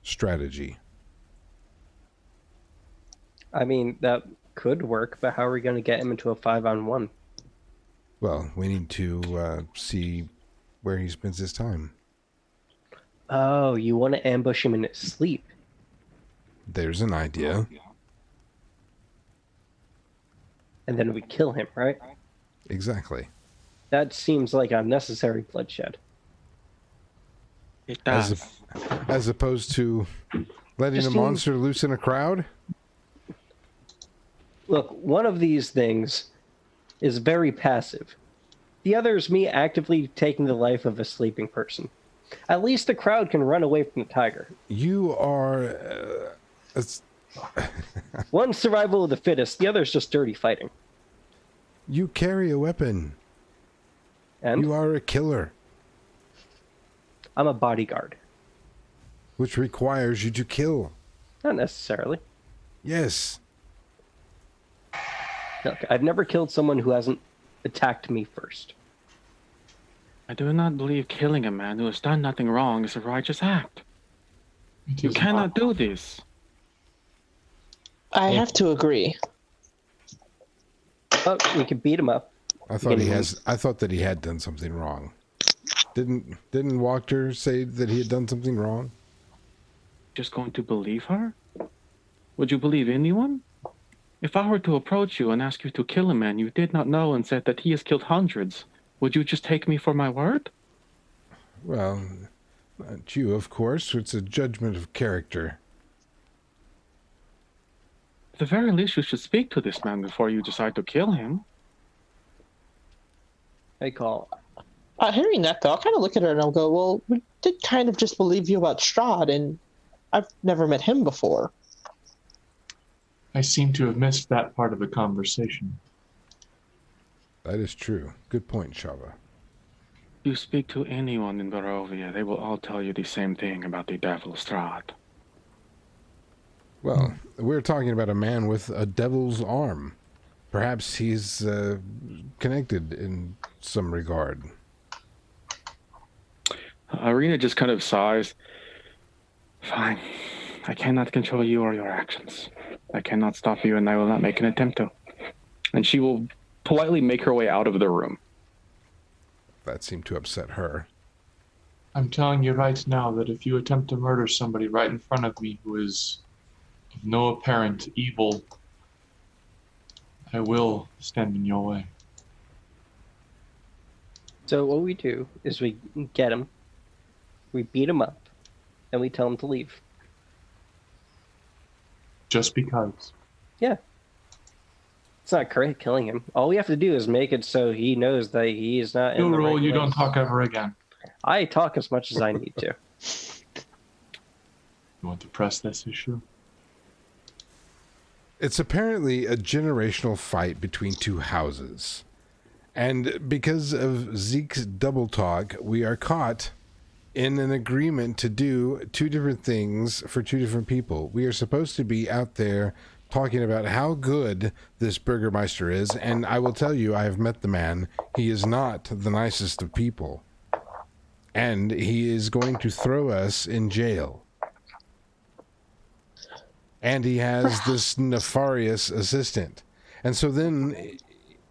strategy. I mean, that could work, but how are we going to get him into a 5-on-1? Well, we need to see where he spends his time. Oh, you want to ambush him in his sleep? There's an idea. And then we kill him, right? Exactly. That seems like unnecessary bloodshed. It does. As opposed to letting Just a monster loose in a crowd? Look, one of these things is very passive. The other is me actively taking the life of a sleeping person. At least the crowd can run away from the tiger. You are... One's survival of the fittest, the other's just dirty fighting. you carry a weapon. And You are a killer, I'm a bodyguard. which requires you to kill. Not necessarily. Yes. Look, I've never killed someone who hasn't attacked me first. I do not believe killing a man who has done nothing wrong is a righteous act. It You is cannot not. do this. I have to agree. Oh, we can beat him up. I thought that he had done something wrong. Didn't Wachter say that he had done something wrong? Just going to believe her? Would you believe anyone? If I were to approach you and ask you to kill a man you did not know and said that he has killed hundreds, would you just take me for my word? Well, not you, of course. It's a judgment of character. At the very least, you should speak to this man before you decide to kill him. I call. Hearing that, though, I'll kind of look at her and I'll go, well, we did kind of just believe you about Strahd, and I've never met him before. I seem to have missed that part of the conversation. That is true. Good point, Shava. You speak to anyone in Barovia, they will all tell you the same thing about the devil Strahd. Well, we're talking about a man with a devil's arm. Perhaps he's connected in some regard. Irina just kind of sighs. Fine. I cannot control you or your actions. I cannot stop you, and I will not make an attempt to. And she will politely make her way out of the room. That seemed to upset her. I'm telling you right now that if you attempt to murder somebody right in front of me who is of no apparent evil, I will stand in your way. So what we do is we get him, we beat him up, and we tell him to leave. Just because. Yeah. It's not correct killing him. All we have to do is make it so he knows that he is not in New the rule, right you place. don't talk ever again. I talk as much as I need to. You want to press this issue? It's apparently a generational fight between two houses. And because of Zeke's double talk, we are caught in an agreement to do two different things for two different people. We are supposed to be out there talking about how good this Burgermeister is, and I will tell you, I have met the man. He is not the nicest of people. And he is going to throw us in jail. And he has this nefarious assistant. And so then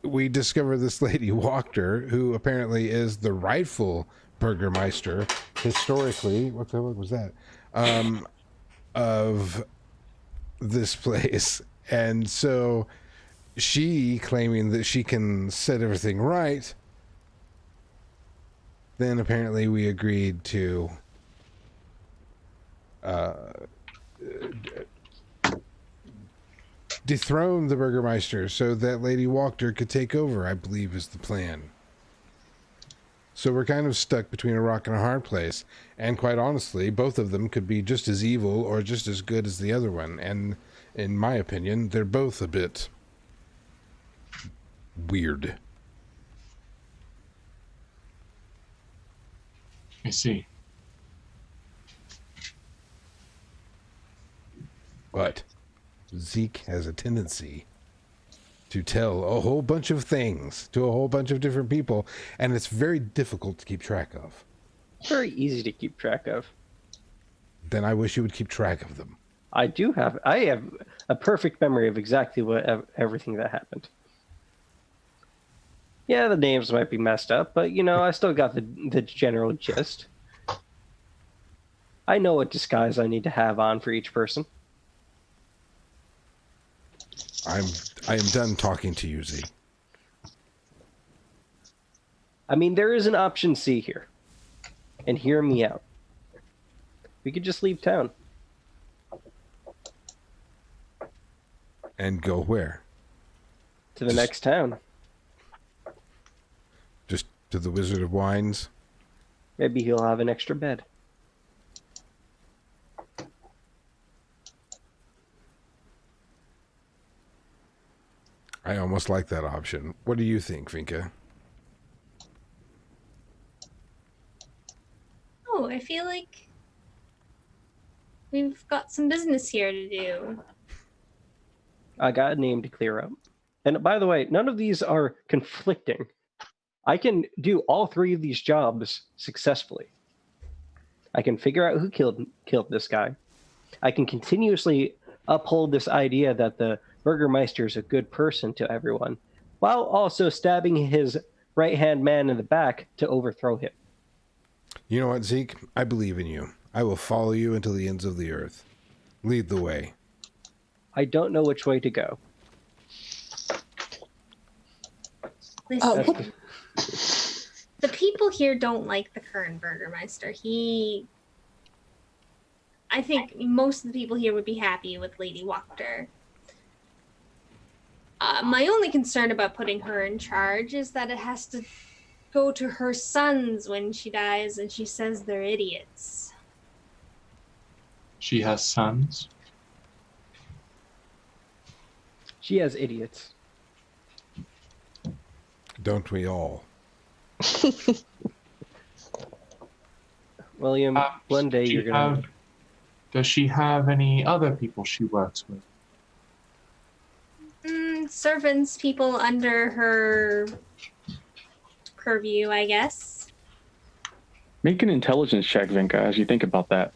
we discover this lady Wachter, who apparently is the rightful Burgermeister, historically, what the fuck was that? Of this place. And so she claiming that she can set everything right. Then apparently we agreed to dethrone the Burgermeister so that Lady Wachter could take over, I believe is the plan. So we're kind of stuck between a rock and a hard place. And quite honestly, both of them could be just as evil or just as good as the other one. And in my opinion, they're both a bit weird. I see. But Zeke has a tendency to tell a whole bunch of things to a whole bunch of different people, and it's very difficult to keep track of. Very easy to keep track of. Then I wish you would keep track of them. I have a perfect memory of exactly everything that happened. Yeah, the names might be messed up, but I still got the general gist. I know what disguise I need to have on for each person. I am done talking to you, Z. I mean, there is an option C here. And hear me out. We could just leave town. And go where? To the next town. Just to the Wizard of Wines? Maybe he'll have an extra bed. I almost like that option. What do you think, Vinka? Oh, I feel like we've got some business here to do. I got a name to clear up. And by the way, none of these are conflicting. I can do all three of these jobs successfully. I can figure out who killed this guy. I can continuously uphold this idea that the Burgermeister is a good person to everyone, while also stabbing his right-hand man in the back to overthrow him. You know what, Zeke? I believe in you. I will follow you until the ends of the earth. Lead the way. I don't know which way to go. Listen, the people here don't like the current Burgermeister. I think most of the people here would be happy with Lady Wachter. My only concern about putting her in charge is that it has to go to her sons when she dies, and she says they're idiots. She has sons. She has idiots. Don't we all? William, one day you're going to... Does she have any other people she works with? Servants, people under her purview, I guess. Make an intelligence check, Vinka, as you think about that.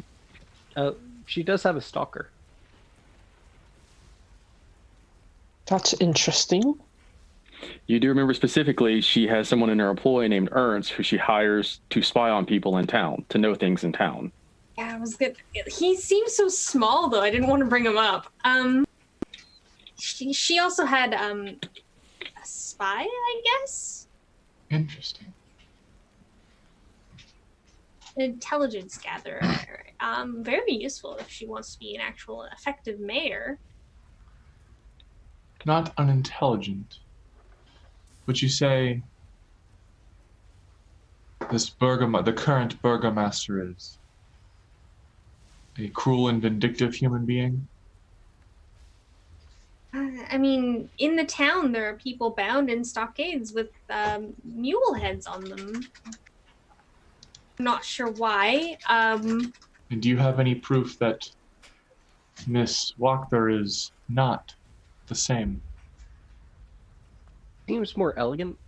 She does have a stalker. That's interesting. You do remember specifically she has someone in her employ named Ernst who she hires to spy on people in town, to know things in town. Yeah, I was good. He seems so small, though. I didn't want to bring him up. She also had a spy, I guess? Interesting. An intelligence gatherer. Very useful if she wants to be an actual effective mayor. Not unintelligent. Would you say the current Burgomaster is a cruel and vindictive human being? I mean, in the town, there are people bound in stockades with mule heads on them. I'm not sure why. And do you have any proof that Miss Wachter is not the same? Seems more elegant.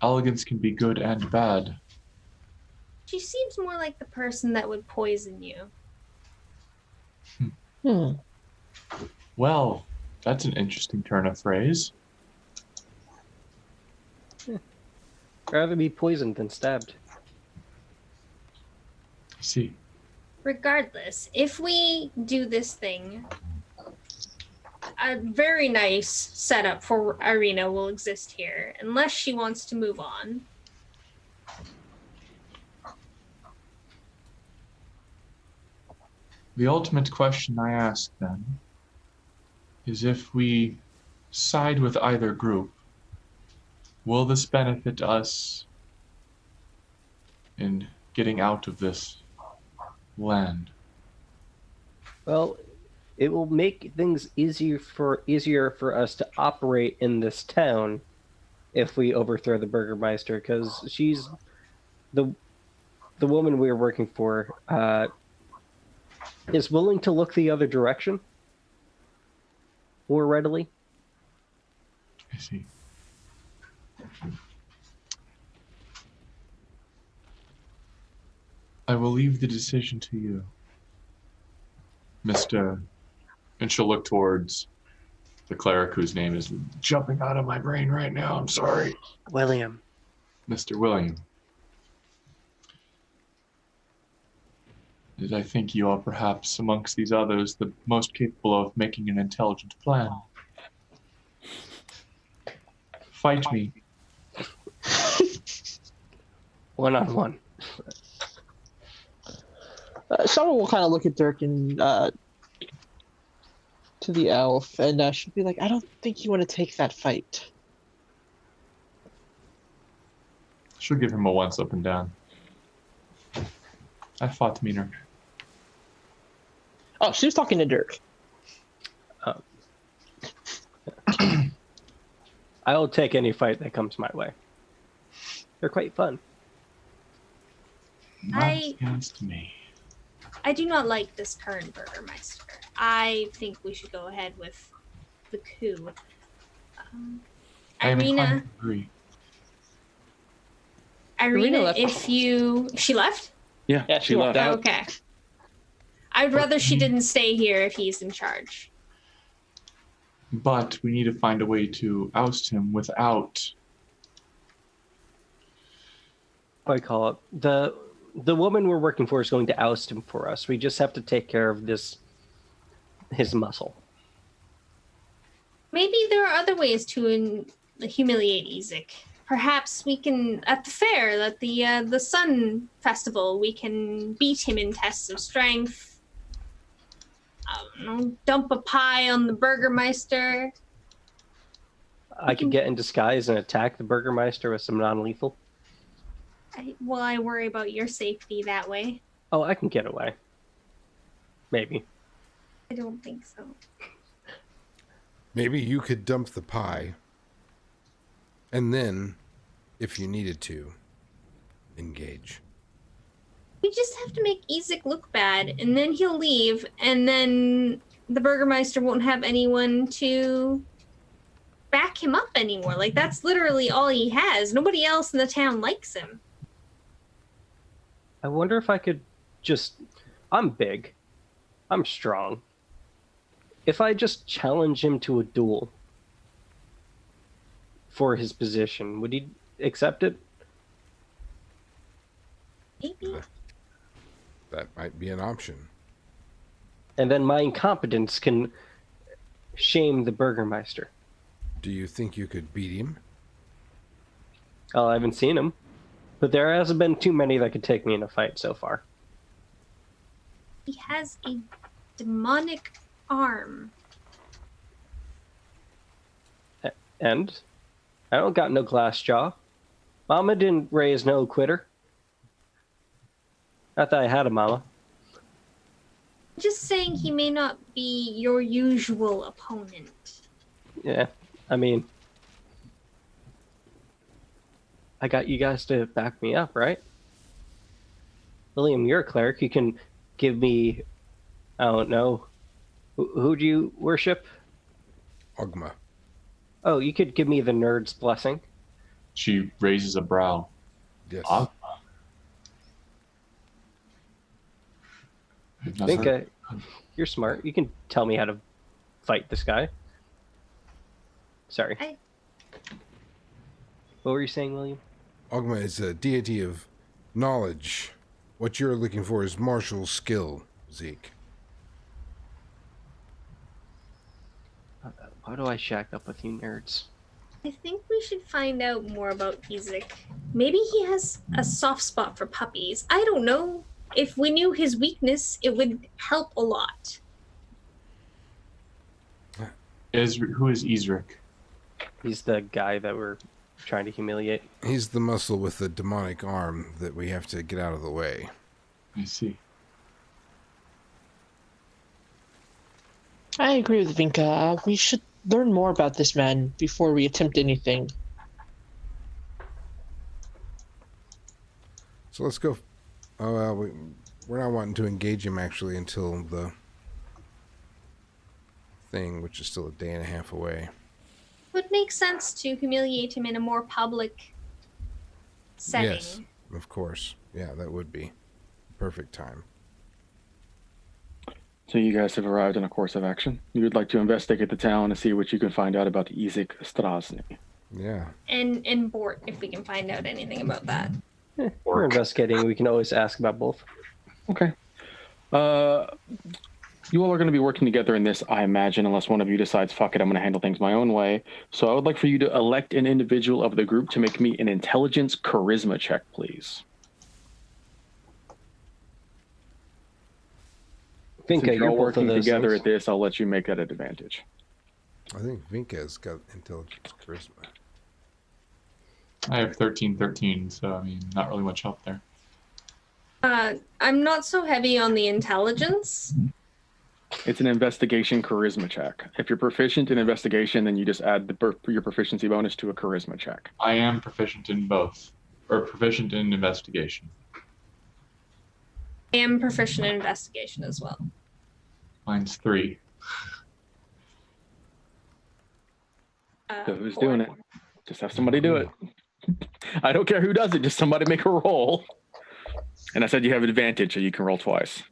Elegance can be good and bad. She seems more like the person that would poison you. Well, that's an interesting turn of phrase. Rather be poisoned than stabbed. I see. Regardless, if we do this thing, a very nice setup for Irina will exist here, unless she wants to move on. The ultimate question I ask then is, if we side with either group, will this benefit us in getting out of this land? Well, it will make things easier for us to operate in this town if we overthrow the Burgermeister, because she's the woman we're working for is willing to look the other direction more readily. I see. I will leave the decision to you, Mr. And she'll look towards the cleric whose name is jumping out of my brain right now. I'm sorry. William. Mr. William. I think you are perhaps amongst these others the most capable of making an intelligent plan. Fight me. One-on-one. Someone will kind of look at Dirk and to the elf, and she'll be like, "I don't think you want to take that fight." She'll give him a once up and down. I fought meaner. Oh, she was talking to Dirk. I'll take any fight that comes my way. They're quite fun. Not against me. I do not like this current Burgermeister. I think we should go ahead with the coup. I am inclined Irina, to agree. Irina Irina, left. if you... She left? Yeah, Yeah, she she left. walked out. Okay. I'd rather she didn't stay here if he's in charge. But we need to find a way to oust him without. What do I call it? The woman we're working for is going to oust him for us. We just have to take care of his muscle. Maybe there are other ways to humiliate Ezek. Perhaps we can, at the fair, at the Sun Festival, we can beat him in tests of strength. I don't know, dump a pie on the Burgermeister. I could get in disguise and attack the Burgermeister with some non-lethal. I worry about your safety that way. Oh, I can get away. Maybe. I don't think so. Maybe you could dump the pie. And then, if you needed to, engage. We just have to make Ezek look bad, and then he'll leave, and then the Burgermeister won't have anyone to back him up anymore. Like, that's literally all he has. Nobody else in the town likes him. I wonder if I could just... I'm big. I'm strong. If I just challenge him to a duel for his position, would he accept it? Maybe. That might be an option. And then my incompetence can shame the Burgermeister. Do you think you could beat him? Oh, I haven't seen him. But there hasn't been too many that could take me in a fight so far. He has a demonic arm. And I don't got no glass jaw. Mama didn't raise no quitter. Not that I had a mama. Just saying he may not be your usual opponent. Yeah, I mean, I got you guys to back me up, right? William, you're a cleric. You can give me, I don't know, who do you worship? Ogma. Oh, you could give me the nerd's blessing. She raises a brow. Yes. Ah. I think you're smart. You can tell me how to fight this guy. Sorry. What were you saying, William? Ogma is a deity of knowledge. What you're looking for is martial skill, Zeke. Why do I shack up with you nerds? I think we should find out more about Ezek. Maybe he has a soft spot for puppies. I don't know. If we knew his weakness, it would help a lot. Who is Ezek? He's the guy that we're trying to humiliate. He's the muscle with the demonic arm that we have to get out of the way. I see. I agree with Vinka. We should learn more about this man before we attempt anything. So let's go. Oh, well, we're not wanting to engage him actually until the thing, which is still a day and a half away. Would make sense to humiliate him in a more public setting. Yes, of course. Yeah, that would be perfect time. So you guys have arrived in a course of action. You would like to investigate the town and see what you can find out about Isaac Strasny. Yeah. And Bort, if we can find out anything about that. We're investigating. We can always ask about both. Okay. You all are going to be working together in this, I imagine, unless one of you decides, fuck it, I'm going to handle things my own way. So I would like for you to elect an individual of the group to make me an intelligence charisma check, please. Vinka, Since you're all you're both of working those together things. at this, I'll let you make that an advantage. I think Vinka's got intelligence charisma. I have 13, so I mean, not really much help there. I'm not so heavy on the intelligence. It's an investigation charisma check. If you're proficient in investigation, then you just add your proficiency bonus to a charisma check. I am proficient in both, or proficient in investigation. I am proficient in investigation as well. Mine's 3. So who's 4. doing it? Just have somebody do it. I don't care who does it. Just somebody make a roll. And I said you have advantage, so you can roll twice.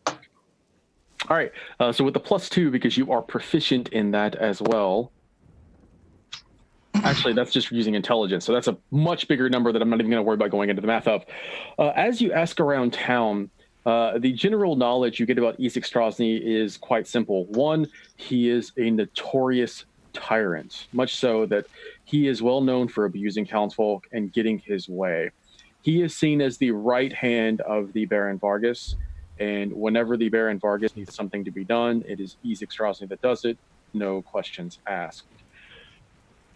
All right. So with the +2, because you are proficient in that as well. Actually, that's just using intelligence. So that's a much bigger number that I'm not even going to worry about going into the math of. As you ask around town, the general knowledge you get about Isaac Strasny is quite simple. One, he is a notorious tyrant, much so that he is well known for abusing townsfolk and getting his way. He is seen as the right hand of the Baron Vargas, and whenever the Baron Vargas needs something to be done, it is Isaac Strasny that does it, no questions asked.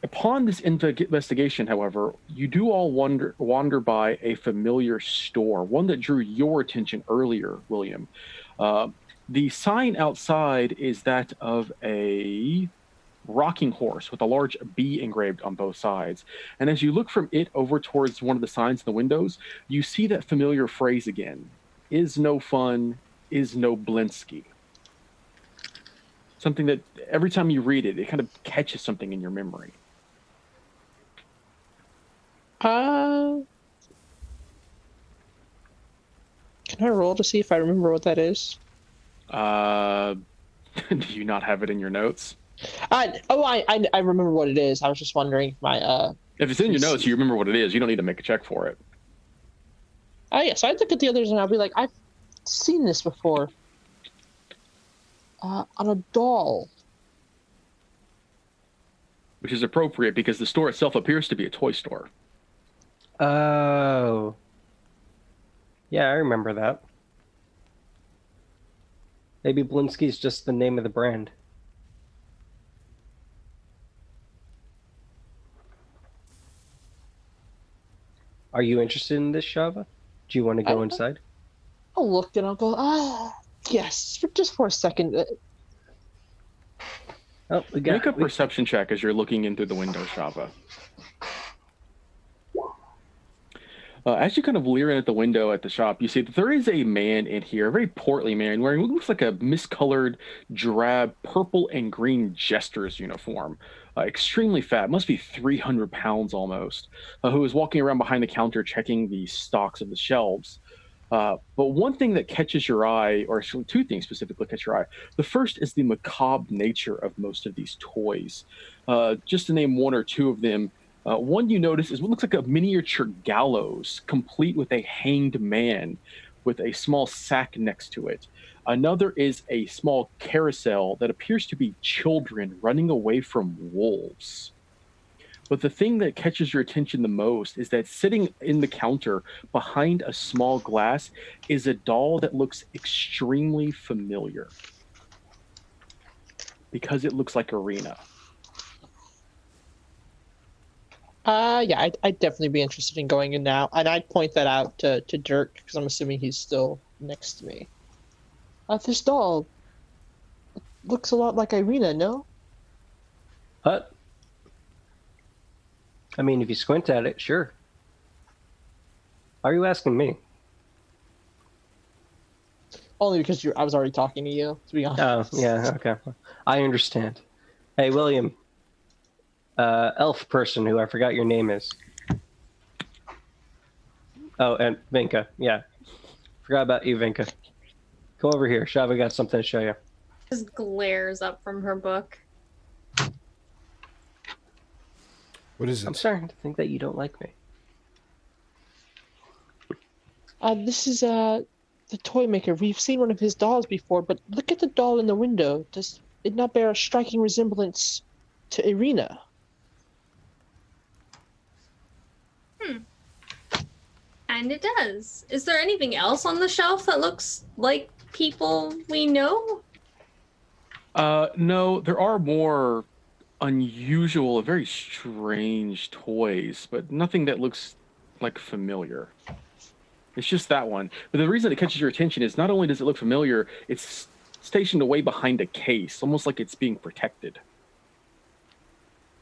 Upon this investigation, however, you do all wander by a familiar store, one that drew your attention earlier, William. The sign outside is that of a rocking horse with a large B engraved on both sides. And as you look from it over towards one of the signs in the windows, you see that familiar phrase again. Is no fun, is no Blinsky. Something that every time you read it, it kind of catches something in your memory. Can I roll to see if I remember what that is? Do you not have it in your notes? I remember what it is. I was just wondering if my If it's in your notes, you remember what it is. You don't need to make a check for it. Oh yeah, so I'd look at the others and I'll be like, I've seen this before. On a doll. Which is appropriate because the store itself appears to be a toy store. Oh. Yeah, I remember that. Maybe Blinsky's just the name of the brand. Are you interested in this, Shava? Do you want to go inside? I'll look and I'll go, yes, just for a second. Oh, Make a perception check as you're looking in through the window, Shava. As you kind of leer in at the window at the shop, you see that there is a man in here, a very portly man, wearing what looks like a miscolored, drab, purple and green jester's uniform. Extremely fat, must be 300 pounds almost, who is walking around behind the counter checking the stocks of the shelves. But one thing that catches your eye, or actually two things specifically catch your eye. The first is the macabre nature of most of these toys. Just to name one or two of them, one you notice is what looks like a miniature gallows, complete with a hanged man with a small sack next to it. Another is a small carousel that appears to be children running away from wolves. But the thing that catches your attention the most is that sitting in the counter behind a small glass is a doll that looks extremely familiar. Because it looks like Arena. Yeah, I'd definitely be interested in going in now. And I'd point that out to Dirk, because I'm assuming he's still next to me. This doll looks a lot like Irina, no? What? I mean, if you squint at it, sure. Are you asking me? Only because I was already talking to you, to be honest. Oh, yeah, okay. I understand. Hey, William. Elf person who I forgot your name is. Oh, and Vinka. Yeah. Forgot about you, Vinka. Come over here. Shava got something to show you. Just glares up from her book. What is I'm it? starting to think that you don't like me. This is the toy maker. We've seen one of his dolls before, but look at the doll in the window. Does it not bear a striking resemblance to Irina? And it does. Is there anything else on the shelf that looks like people we know? No, there are more unusual, very strange toys, but nothing that looks like familiar. It's just that one. But the reason it catches your attention is not only does it look familiar, it's stationed away behind a case, almost like it's being protected.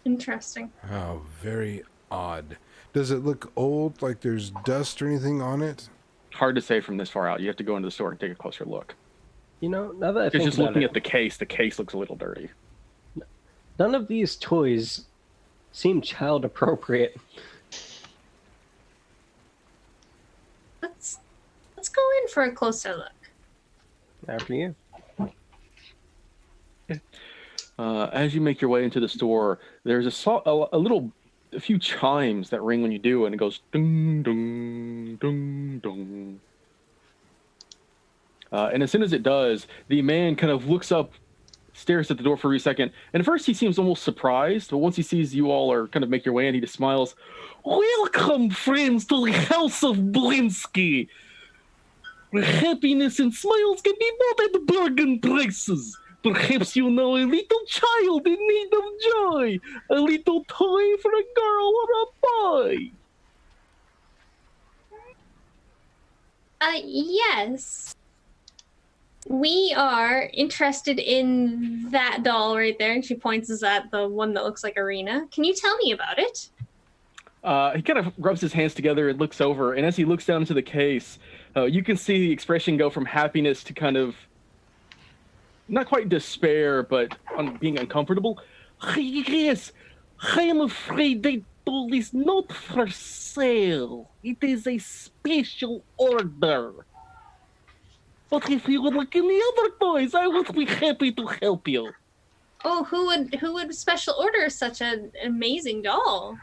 Interesting. Oh, very odd. Does it look old, like there's dust or anything on it? Hard to say from this far out. You have to go into the store and take a closer look. You know, now that I Because think just about looking it, at the case looks a little dirty. none of these toys seem child appropriate. Let's go in for a closer look. After you. As you make your way into the store, there's a few chimes that ring when you do, and it goes ding, ding, ding, ding. And as soon as it does, the man kind of looks up, stares at the door for a second, and at first he seems almost surprised, but once he sees you all are kind of make your way in, he just smiles. Welcome, friends, to the House of Blinsky, where happiness and smiles can be bought at bargain prices. Perhaps you know a little child in need of joy, a little toy for a girl or a boy. Yes. We are interested in that doll right there, and she points us at the one that looks like Arena. Can you tell me about it? He kind of rubs his hands together and looks over, and as he looks down into the case, you can see the expression go from happiness to kind of, not quite despair, but being uncomfortable. Yes, I am afraid that doll is not for sale. It is a special order. But if you would like any other toys, I would be happy to help you. Oh, who would special order such an amazing doll?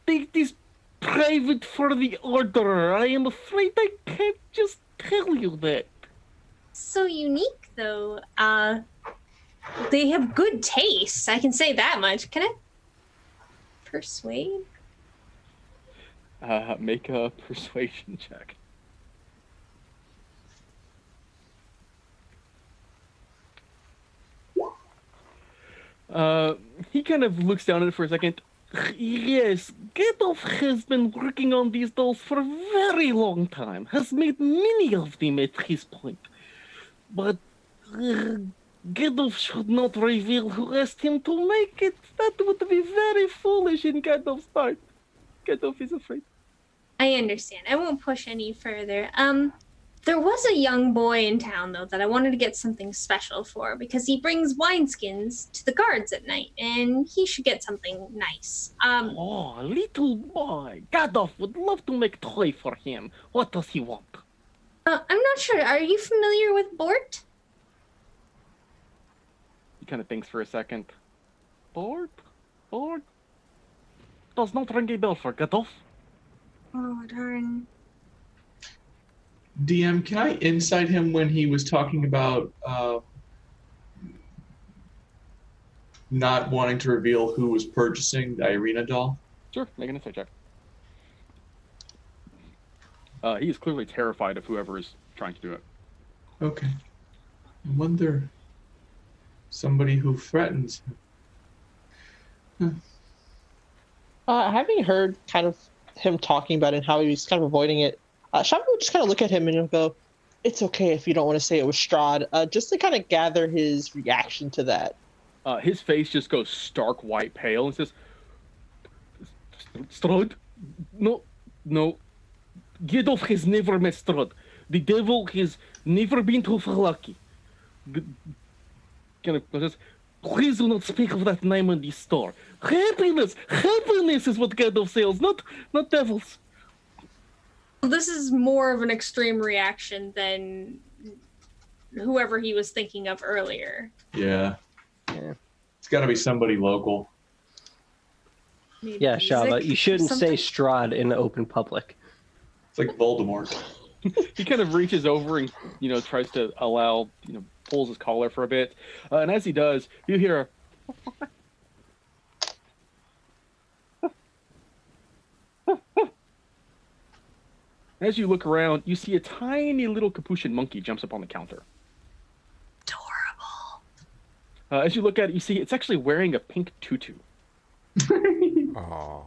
It is private for the orderer. I am afraid I can't just tell you that. So unique, though. They have good taste. I can say that much. Can I persuade? Make a persuasion check. He kind of looks down at it for a second. Yes, Gandalf has been working on these dolls for a very long time, has made many of them at his point. But Gandalf should not reveal who asked him to make it. That would be very foolish in Gandalf's part. Gandalf is afraid. I understand. I won't push any further. There was a young boy in town, though, that I wanted to get something special for because he brings wineskins to the guards at night, and he should get something nice. Oh, little boy. Gandalf would love to make toy for him. What does he want? I'm not sure. Are you familiar with Bort? He kind of thinks for a second. Bort? Does not ring a bell for Gandalf. Oh, darn. DM, can I insight him when he was talking about not wanting to reveal who was purchasing the Irina doll? Sure, make an insight check. He is clearly terrified of whoever is trying to do it. Okay. I wonder, somebody who threatens him. Having heard kind of him talking about it and how he was kind of avoiding it, Shava would just kind of look at him and he'll go, "It's okay if you don't want to say it was Strahd," just to kind of gather his reaction to that. His face just goes stark white pale and says, Strahd? No. Gandalf has never met Strahd. The devil has never been to Valaki. Kind of says, Please do not speak of that name in the store. Happiness is what Gandalf sells, not devils. This is more of an extreme reaction than whoever he was thinking of earlier. Yeah. Yeah. It's got to be somebody local. Maybe Yeah, Shava, music you or shouldn't say something? Strahd in the open public. It's like Voldemort. He kind of reaches over and tries to allow pulls his collar for a bit, and as he does, you hear as you look around, you see a tiny little capuchin monkey jumps up on the counter. Adorable. As you look at it, you see it's actually wearing a pink tutu. Aw.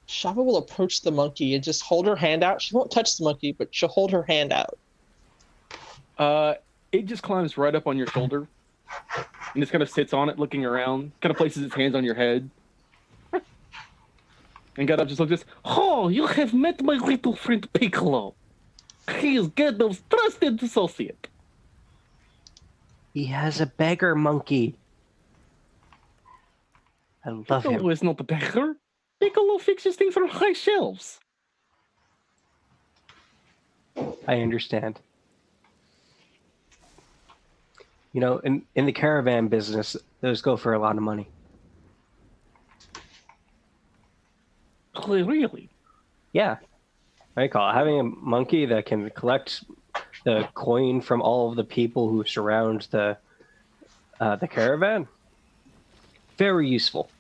Shava will approach the monkey and just hold her hand out. She won't touch the monkey, but she'll hold her hand out. It just climbs right up on your shoulder and just kind of sits on it, looking around, kind of places its hands on your head. And Gandalf just looks at this. Oh, you have met my little friend Piccolo. He is Gandalf's trusted associate. He has a beggar monkey. I love Piccolo him. is not a beggar. Piccolo fixes things on high shelves. I understand. In the caravan business, those go for a lot of money. Really? Yeah. I call it having a monkey that can collect the coin from all of the people who surround the caravan. Very useful.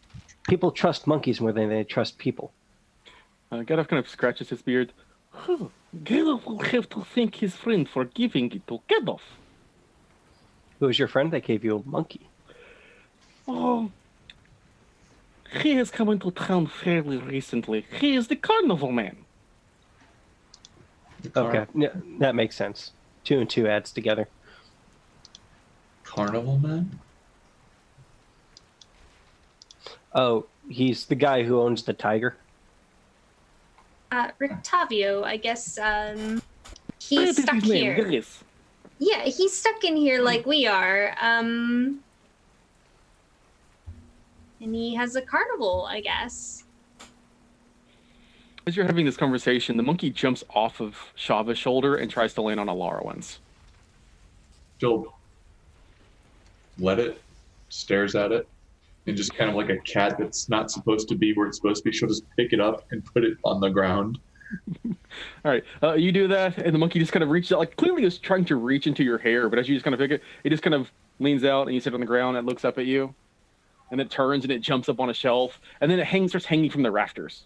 People trust monkeys more than they trust people. Gandalf kind of scratches his beard. Huh, Gandalf will have to thank his friend for giving it to Gandalf. Who was your friend that gave you a monkey? Oh, he has come into town fairly recently. He is the carnival man. Okay, yeah, that makes sense. 2 and 2 adds together. Carnival man? Oh, he's the guy who owns the tiger. Rictavio, I guess, That he's is stuck his name, here. yes. Yeah, he's stuck in here like we are. And he has a carnival, I guess. As you're having this conversation, the monkey jumps off of Shava's shoulder and tries to land on Alarwin's. She'll let it, stares at it, and just kind of like a cat that's not supposed to be where it's supposed to be, she'll just pick it up and put it on the ground. All right, you do that, and the monkey just kind of reaches out, like clearly is trying to reach into your hair, but as you just kind of pick it, it just kind of leans out, and you sit on the ground, and it looks up at you, and it turns, and it jumps up on a shelf, and then it starts hanging from the rafters.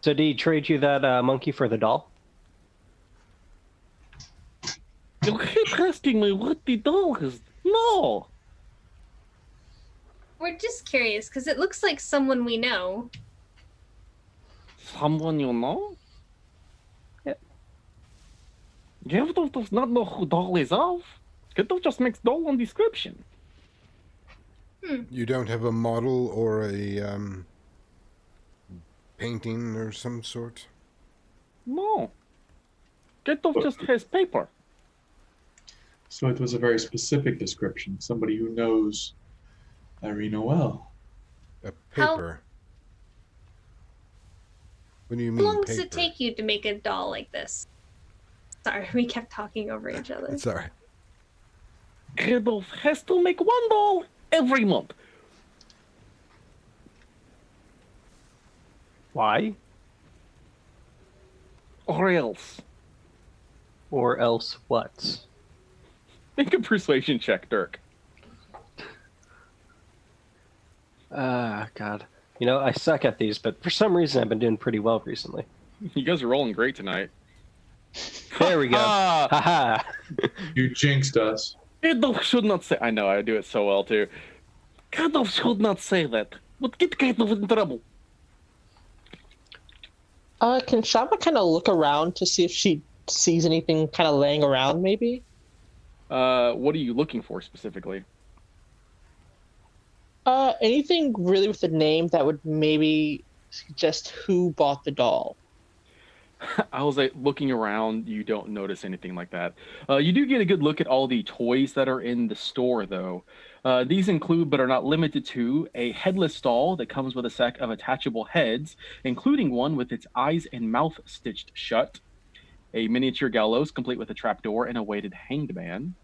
So did he trade you that monkey for the doll? You keep asking me what the doll is. No! We're just curious, because it looks like someone we know. Someone you know? Yeah. Gandalf does not know who doll is of. Gandalf just makes doll on description. You don't have a model or a painting or some sort? No. Gandalf just has paper. So it was a very specific description. Somebody who knows Irina well. A How- paper? What do you How mean long paper? does it take you to make a doll like this? Sorry, we kept talking over each other. It's all right. Gandalf has to make one doll every month. Why? Or else. Or else what? Make a persuasion check, Dirk. God. I suck at these, but for some reason I've been doing pretty well recently. You guys are rolling great tonight. There we go. Ah, Haha. You jinxed us. Gandalf should not say. I know, I do it so well too. Gandalf should not say that. Would get Gandalf in trouble. Can Shava kind of look around to see if she sees anything kind of laying around, maybe? What are you looking for specifically? Anything really with a name that would maybe suggest who bought the doll. I was like looking around. You don't notice anything like that. You do get a good look at all the toys that are in the store, though. These include, but are not limited to, a headless doll that comes with a set of attachable heads, including one with its eyes and mouth stitched shut, a miniature gallows complete with a trapdoor and a weighted hanged man,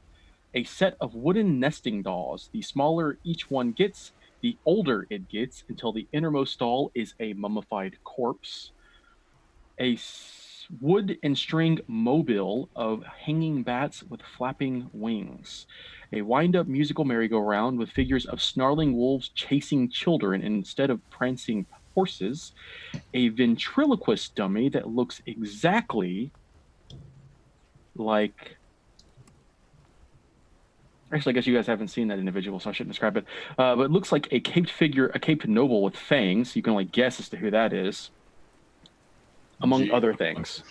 a set of wooden nesting dolls. The smaller each one gets, the older it gets, until the innermost doll is a mummified corpse, a wood and string mobile of hanging bats with flapping wings, a wind-up musical merry-go-round with figures of snarling wolves chasing children instead of prancing horses, a ventriloquist dummy that looks exactly like... Actually, I guess you guys haven't seen that individual, so I shouldn't describe it. But it looks like a caped figure, a caped noble with fangs. You can only guess as to who that is, among other things.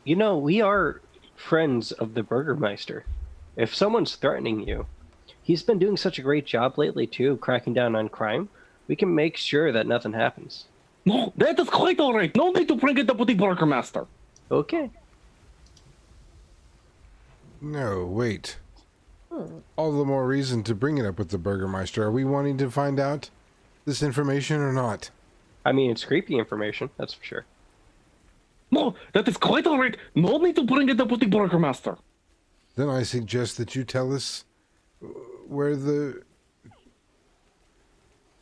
You know, we are friends of the Burgermeister. If someone's threatening you, he's been doing such a great job lately, too, cracking down on crime. We can make sure that nothing happens. No, that is quite all right. No need to bring it up with the Burgermaster. Okay. No, wait. All the more reason to bring it up with the Burgermeister. Are we wanting to find out this information or not? I mean, it's creepy information, that's for sure. No, that is quite all right. No need to bring it up with the Burgermaster. Then I suggest that you tell us where the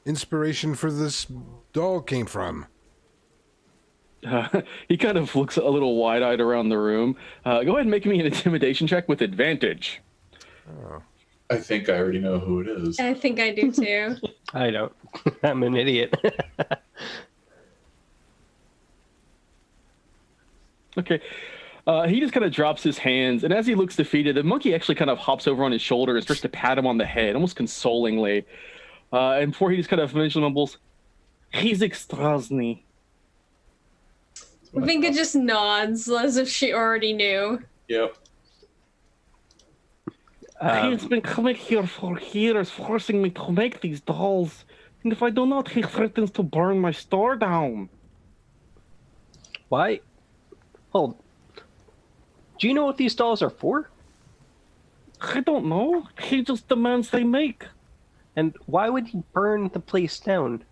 inspiration for this doll came from. He kind of looks a little wide-eyed around the room. Go ahead and make me an intimidation check with advantage. Oh. I think I already know who it is. I think I do too. I don't. I'm an idiot. Okay. He just kind of drops his hands, and as he looks defeated, the monkey actually kind of hops over on his shoulder and starts to pat him on the head, almost consolingly. And before he just kind of eventually mumbles, "He's extrasny." Vinka just nods as if she already knew. Yep. He's been coming here for years, forcing me to make these dolls. And if I do not, he threatens to burn my store down. Why? Hold. Do you know what these dolls are for? I don't know. He just demands they make. And why would he burn the place down?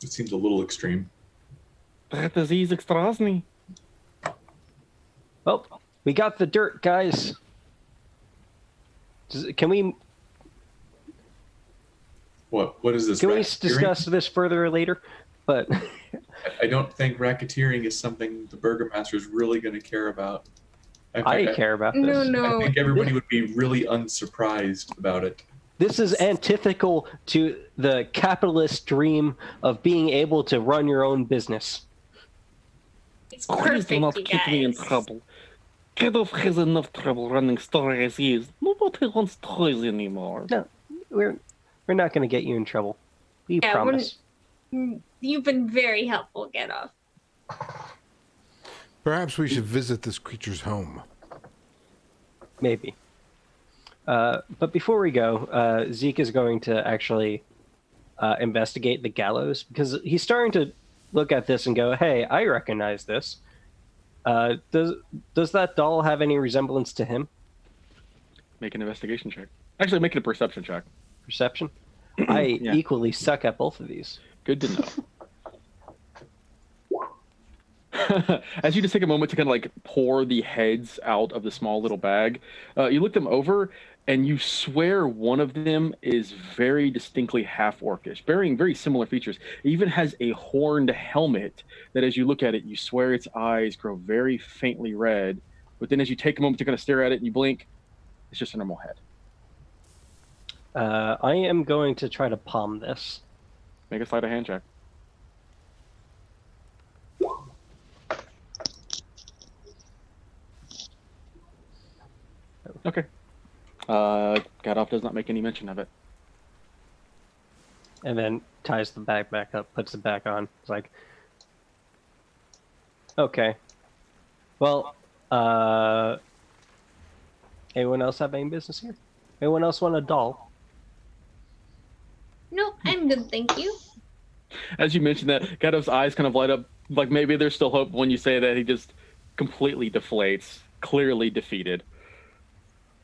It seems a little extreme. That is he's extrasny. Well, we got the dirt, guys. Can we What is this? can we racketeering? discuss this further later? But I don't think racketeering is something the Burgermaster is really going to care about. I care about No, this. no. I think everybody would be really unsurprised about it. This is antithetical to the capitalist dream of being able to run your own business. It's Please perfect, do not you keep me in guys. trouble. Kadov has enough trouble running store as he is. Nobody wants toys anymore. No, we're not going to get you in trouble. We Yeah, promise. You've been very helpful, Get Off. Perhaps we should visit this creature's home. Maybe. But before we go, Zeke is going to actually investigate the gallows because he's starting to look at this and go, "Hey, I recognize this. Does that doll have any resemblance to him?" Make an investigation check. Actually, make it a perception check. Perception. I Yeah. equally suck at both of these. Good to know. As you just take a moment to kind of like pour the heads out of the small little bag, you look them over and you swear one of them is very distinctly half orcish, bearing very similar features. It even has a horned helmet that as you look at it, you swear its eyes grow very faintly red. But then as you take a moment to kind of stare at it and you blink, it's just a normal head. I am going to try to palm this. Make a sleight of hand check. Okay. Gadolf does not make any mention of it. And then ties the bag back up, puts it back on. It's like, okay. Well, anyone else have any business here? Anyone else want a doll? No, I'm good, thank you. As you mentioned that, Gadolf's eyes kind of light up. Like maybe there's still hope when you say that. He just completely deflates, clearly defeated.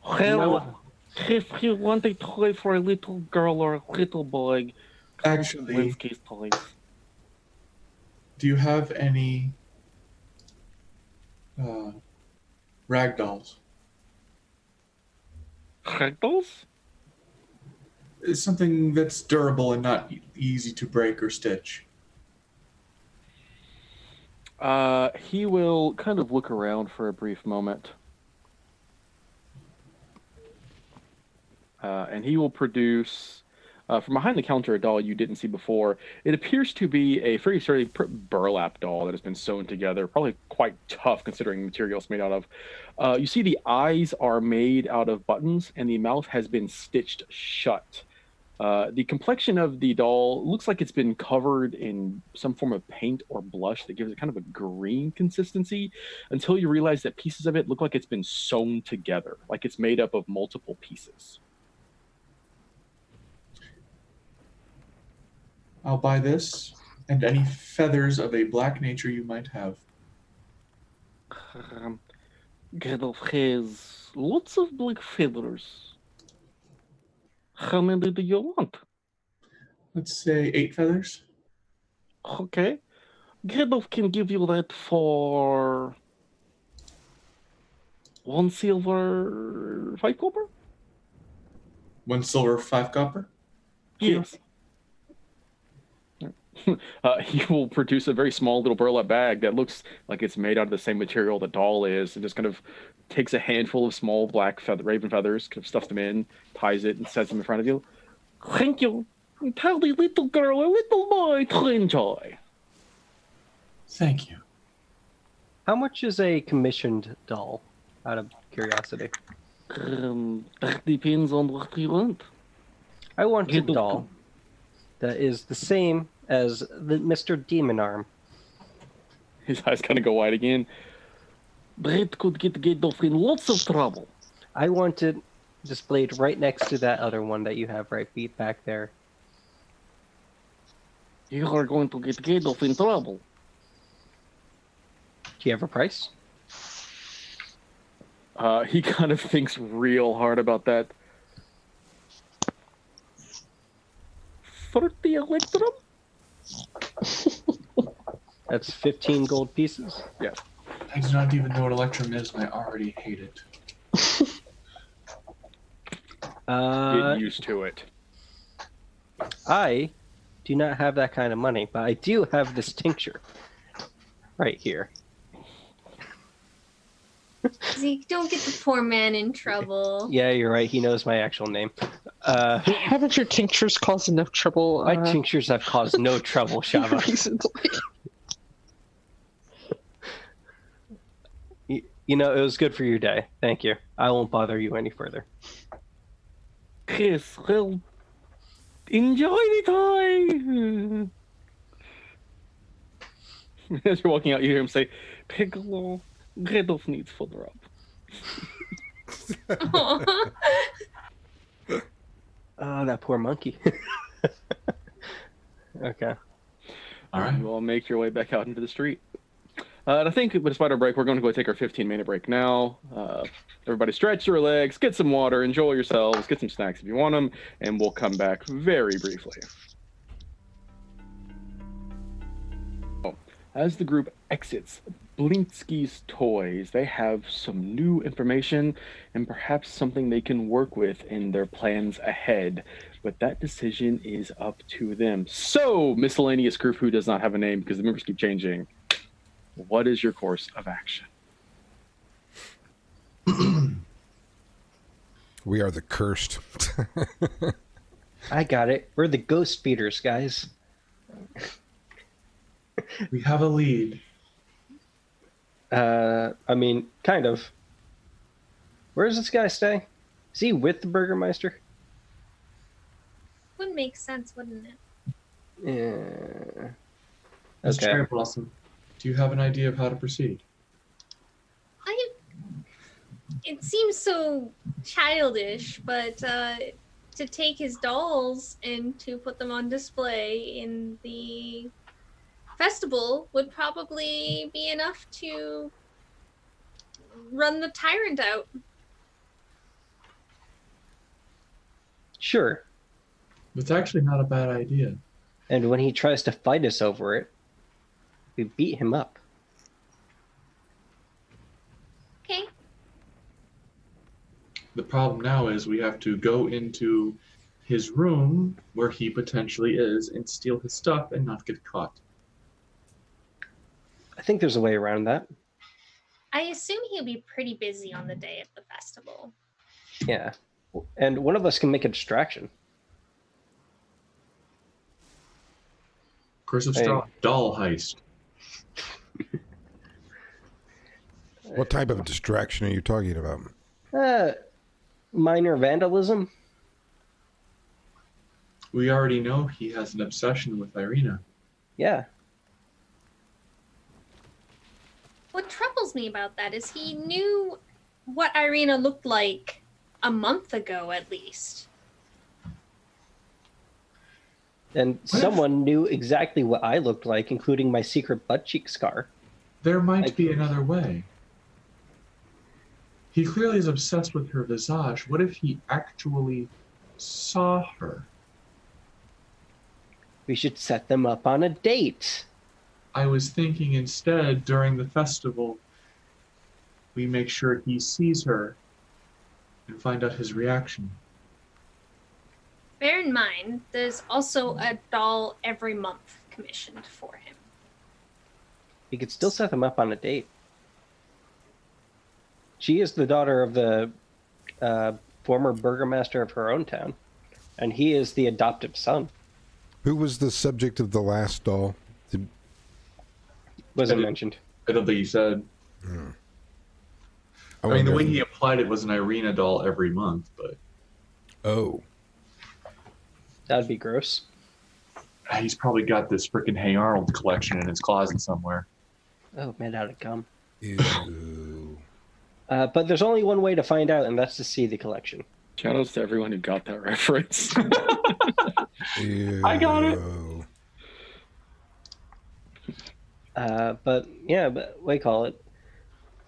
Well, if you want a toy for a little girl or a little boy, Actually, Blinsky's toys. do you have any rag dolls? Ragdolls? It's something that's durable and not easy to break or stitch. He will kind of look around for a brief moment. And he will produce, from behind the counter, a doll you didn't see before. It appears to be a very sturdy burlap doll that has been sewn together, probably quite tough considering the material it's made out of. You see the eyes are made out of buttons, and the mouth has been stitched shut. The complexion of the doll looks like it's been covered in some form of paint or blush that gives it kind of a green consistency until you realize that pieces of it look like it's been sewn together, like it's made up of multiple pieces. I'll buy this and any feathers of a black nature you might have. Gadolf has lots of black feathers. How many do you want? Let's say 8 feathers. Okay. Gadolf can give you that for 1 silver, 5 copper? 1 silver, 5 copper. Yes. He will produce a very small little burlap bag that looks like it's made out of the same material the doll is, and just kind of takes a handful of small black raven feathers, kind of stuffs them in, ties it, and sets them in front of you. Thank you. Tell the little girl or little boy to enjoy. Thank you. How much is a commissioned doll, out of curiosity? That depends on what you want. I want a doll that is the same as the Mr. Demon Arm. His eyes kind of go wide again. That could get Gadolf in lots of trouble. I want it displayed right next to that other one that you have right back there. You are going to get Gadolf in trouble. Do you have a price? He kind of thinks real hard about that. 30 electrum? That's 15 gold pieces. Yes. I do not even know what electrum is, and I already hate it. Get used to it. I do not have that kind of money, but I do have this tincture right here. Zeke, don't get the poor man in trouble. Yeah, you're right. He knows my actual name. Haven't your tinctures caused enough trouble? My tinctures have caused no trouble, Shava. Recently. You know, it was good for your day. Thank you. I won't bother you any further. Yes, well, enjoy the time. As you're walking out, you hear him say, Piccolo, Gadolf needs further up. Oh, that poor monkey. Okay. All right. You all make your way back out into the street. And I think despite our break, we're going to go take our 15-minute break now. Everybody stretch your legs, get some water, enjoy yourselves, get some snacks if you want them, and we'll come back very briefly. As the group exits Blinsky's Toys, they have some new information and perhaps something they can work with in their plans ahead. But that decision is up to them. So, miscellaneous group who does not have a name because the members keep changing. What is your course of action? We are the cursed. I got it. We're the ghost feeders, guys. We have a lead. I mean, kind of. Where does this guy stay? Is he with the Burgermeister? Would make sense, wouldn't it? Yeah. Mr. Okay. Cherry Blossom, do you have an idea of how to proceed? It seems so childish, but to take his dolls and to put them on display in the festival would probably be enough to run the tyrant out. Sure. It's actually not a bad idea. And when he tries to fight us over it, we beat him up. Okay. The problem now is we have to go into his room where he potentially is and steal his stuff and not get caught. I think there's a way around that. I assume he'll be pretty busy on the day of the festival. Yeah. And one of us can make a distraction. Curse of Hey. Strahd doll heist. What type of distraction are you talking about? Minor vandalism? We already know he has an obsession with Irina. Yeah. What troubles me about that is he knew what Irina looked like a month ago, at least. And someone knew exactly what I looked like, including my secret butt cheek scar. There might be another way. He clearly is obsessed with her visage. What if he actually saw her? We should set them up on a date. I was thinking instead, during the festival, we make sure he sees her and find out his reaction. Bear in mind, there's also a doll every month commissioned for him. We could still set them up on a date. She is the daughter of the former burgomaster of her own town, and he is the adoptive son. Who was the subject of the last doll? Wasn't mentioned. I don't think he said. I mean, the way he implied it was an Irina doll every month, but... Oh. That'd be gross. He's probably got this freaking Hey Arnold collection in his closet somewhere. Oh, made out of gum. Ew. But there's only one way to find out, and that's to see the collection. Shoutouts to everyone who got that reference. Ew. I got it. But yeah, but what do you call it?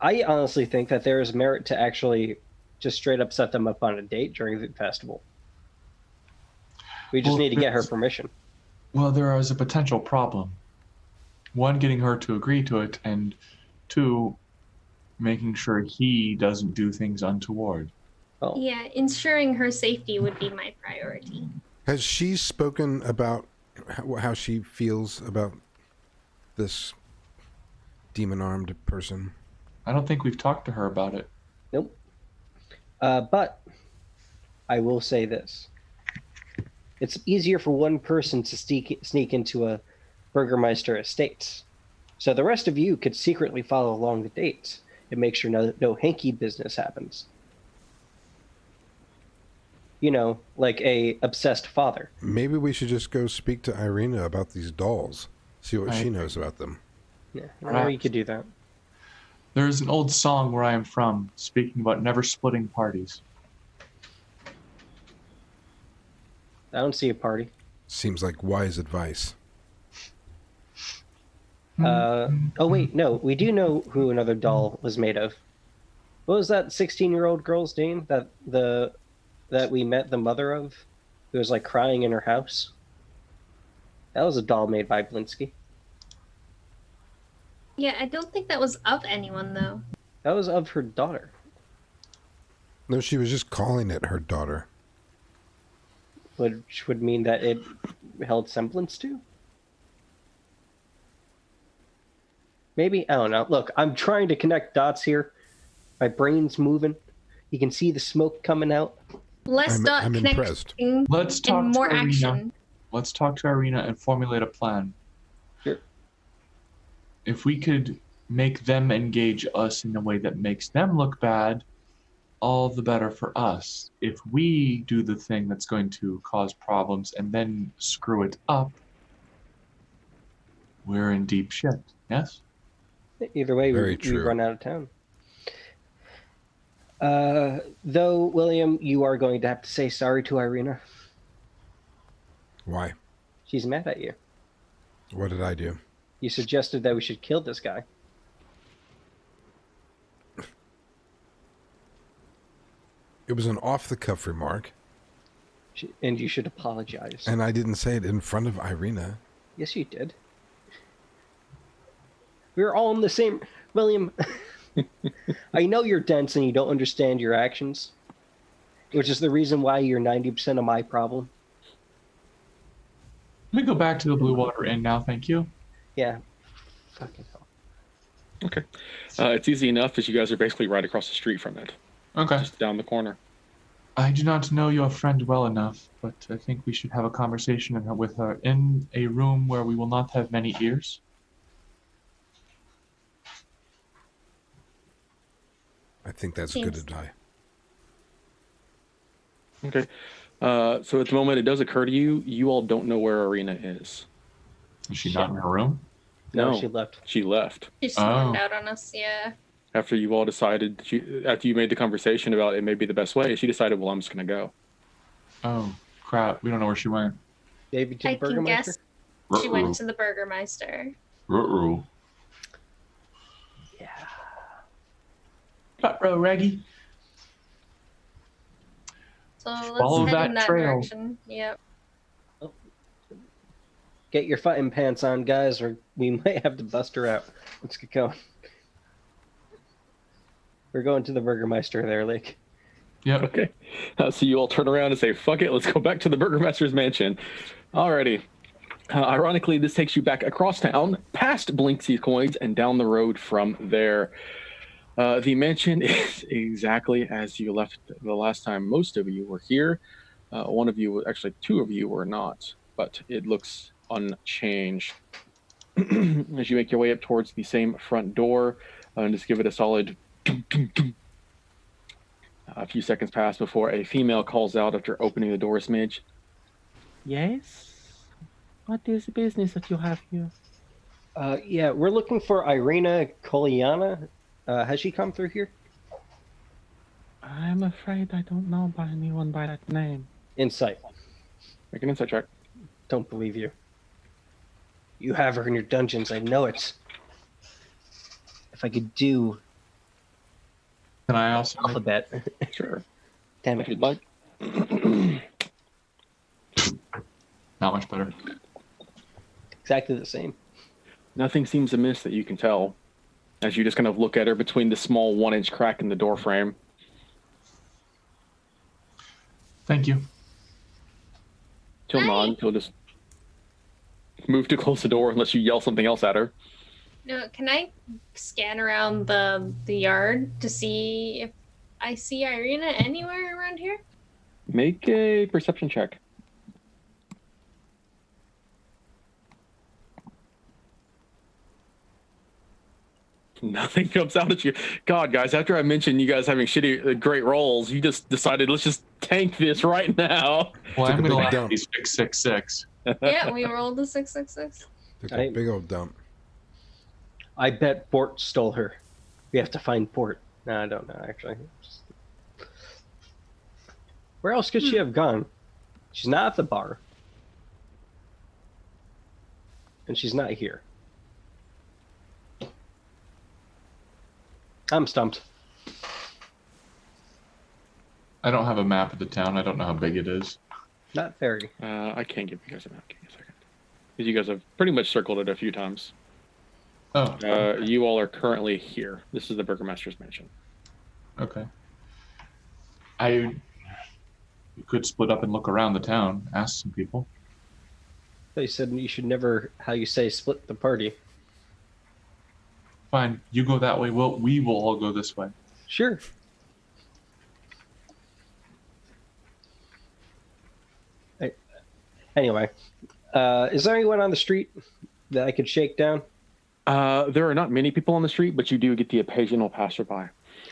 I honestly think that there is merit to actually just straight up set them up on a date during the festival. We just need to get her permission. Well, there is a potential problem. One, getting her to agree to it, and two, making sure he doesn't do things untoward. Well, Yeah, ensuring her safety would be my priority. Has she spoken about how she feels about this demon-armed person? I don't think we've talked to her about it. nope. But I will say this. It's easier for one person to sneak into a Burgermeister estate. So the rest of you could secretly follow along the dates and make sure no hanky business happens. You know, like a obsessed father. Maybe we should just go speak to Irina about these dolls. See what she knows about them. Yeah, or you could do that. There is an old song where I am from speaking about never splitting parties. I don't see a party. Seems like wise advice. Oh wait, no, we do know who another doll was made of. What was that 16-year-old girl's name that we met the mother of, who was like crying in her house? That was a doll made by Blinsky. Yeah, I don't think that was of anyone, though. That was of her daughter. No, she was just calling it her daughter. Which would mean that it held semblance to? Maybe? I don't know. Look, I'm trying to connect dots here. My brain's moving. You can see the smoke coming out. Less dot I'm impressed. connecting Let's talk and more to Irina. action. Let's talk to Irina and formulate a plan. Sure. If we could make them engage us in a way that makes them look bad, all the better for us. If we do the thing that's going to cause problems and then screw it up, we're in deep shit. Yes? Either way, Very we true. run out of town. Though, William, you are going to have to say sorry to Irina. Why? She's mad at you. What did I do? You suggested that we should kill this guy. It was an off-the-cuff remark, And you should apologize. and I didn't say it in front of Irina. Yes, you did. We were all in the same... William, I know you're dense and you don't understand your actions, which is the reason why you're 90% of my problem. Let me go back to the Blue Water Inn now, thank you. Yeah. Fucking hell. Okay. It's easy enough as you guys are basically right across the street from it. Okay. Just down the corner. I do not know your friend well enough, but I think we should have a conversation with her in a room where we will not have many ears. I think that's good Thanks. advice. Okay. So at the moment, it does occur to you, you all don't know where Arena is. Is she not in her room? No, she left. She left. She stormed Oh. out on us, yeah. After you all decided, after you made the conversation about it may be the best way, she decided, well, I'm just going to go. Oh, crap. We don't know where she went. Maybe to I the can Burgermeister? guess she went to the Burgermeister. Ruh-roh. Yeah. Ruh-roh, Reggie. So let's Follow head that in that trail. direction. Yep. Get your fighting pants on, guys, or we might have to bust her out. Let's get going. We're going to the Burgermeister there, Lake. Yep. Okay. So you all turn around and say, fuck it, let's go back to the Burgermaster's mansion. Alrighty. Ironically, this takes you back across town, past Blinksy's coins, and down the road from there. The mansion is exactly as you left the last time most of you were here. One of you, actually two of you were not, but it looks unchanged. As you make your way up towards the same front door, and just give it a solid a few seconds pass before a female calls out after opening the door a smidge. Yes? What is the business that you have here? Yeah, we're looking for Irina Koliana. Has she come through here? I'm afraid I don't know by anyone by that name. Insight. Make an insight check. Don't believe you. You have her in your dungeons. I know it. If I could do Can I also make alphabet. Sure. Damn If it. you'd like. not much better? Exactly the same. Nothing seems amiss that you can tell as you just kind of look at her between the small 1-inch crack in the door frame. Thank you. She'll nod. She'll just move to close the door unless you yell something else at her. No, can I scan around the yard to see if I see Irina anywhere around here? Make a perception check. Nothing jumps out at you. God, guys, after I mentioned you guys having great rolls, you just decided, let's just tank this right now. Well, Took I'm a going to big laugh dump. at these 666. Yeah, we rolled the 666. Took a big old dump. I bet Bort stole her. We have to find Bort. No, I don't know, actually. Where else could she have gone? She's not at the bar. And she's not here. I'm stumped. I don't have a map of the town. I don't know how big it is. Not very. I can't give you guys a map. Give me a second. Because you guys have pretty much circled it a few times. Oh, You all are currently here. This is the Burgermaster's mansion. okay. You could split up and look around the town, ask some people. They said you should never, how you say, split the party. Fine, you go that way. We will all go this way. Sure. Anyway, is there anyone on the street that I could shake down? There are not many people on the street, but you do get the occasional passerby.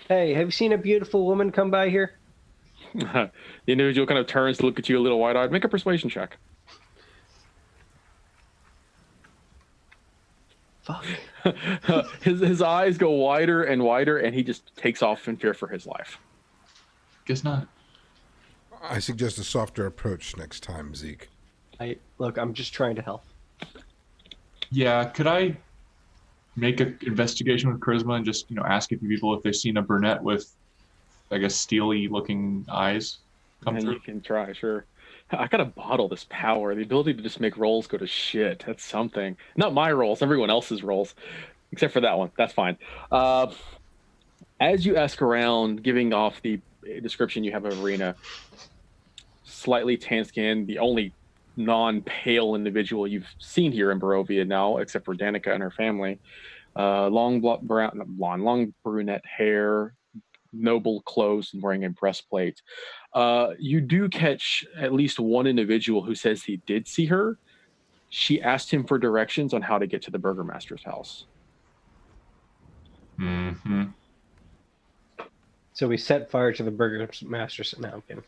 Hey, have you seen a beautiful woman come by here? The individual kind of turns to look at you a little wide-eyed. Make a persuasion check. Fuck. His eyes go wider and wider, and he just takes off in fear for his life. Guess not. I suggest a softer approach next time, Zeke. Look, I'm just trying to help. Yeah, could I make an investigation with charisma and just ask a few people if they've seen a brunette with, I guess, steely-looking eyes come And through? you can try, sure. I gotta bottle this power. The ability to just make rolls go to shit. That's something. Not my rolls, everyone else's rolls. Except for that one. That's fine. As you ask around, giving off the description you have of Arena, slightly tan skin, the only non-pale individual you've seen here in Barovia now, except for Danica and her family. Long long brunette hair, noble clothes, and wearing a breastplate. You do catch at least one individual who says he did see her. She asked him for directions on how to get to the burgomaster's house. Mm-hmm. So we set fire to the burgomaster's. No, I'm kidding.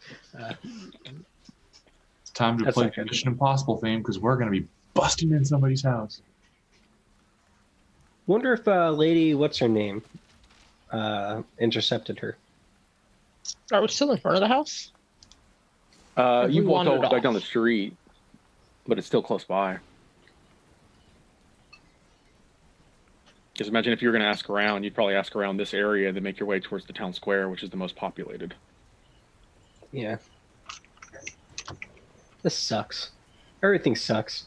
It's time to That's play not good. Mission Impossible theme because we're going to be busting in somebody's house. Wonder if lady, what's her name, intercepted her. Are we still in front of the house? You we walked all wandered back down the off? street, but it's still close by. Just imagine if you were going to ask around, you'd probably ask around this area, then make your way towards the town square, which is the most populated. Yeah. This sucks. Everything sucks.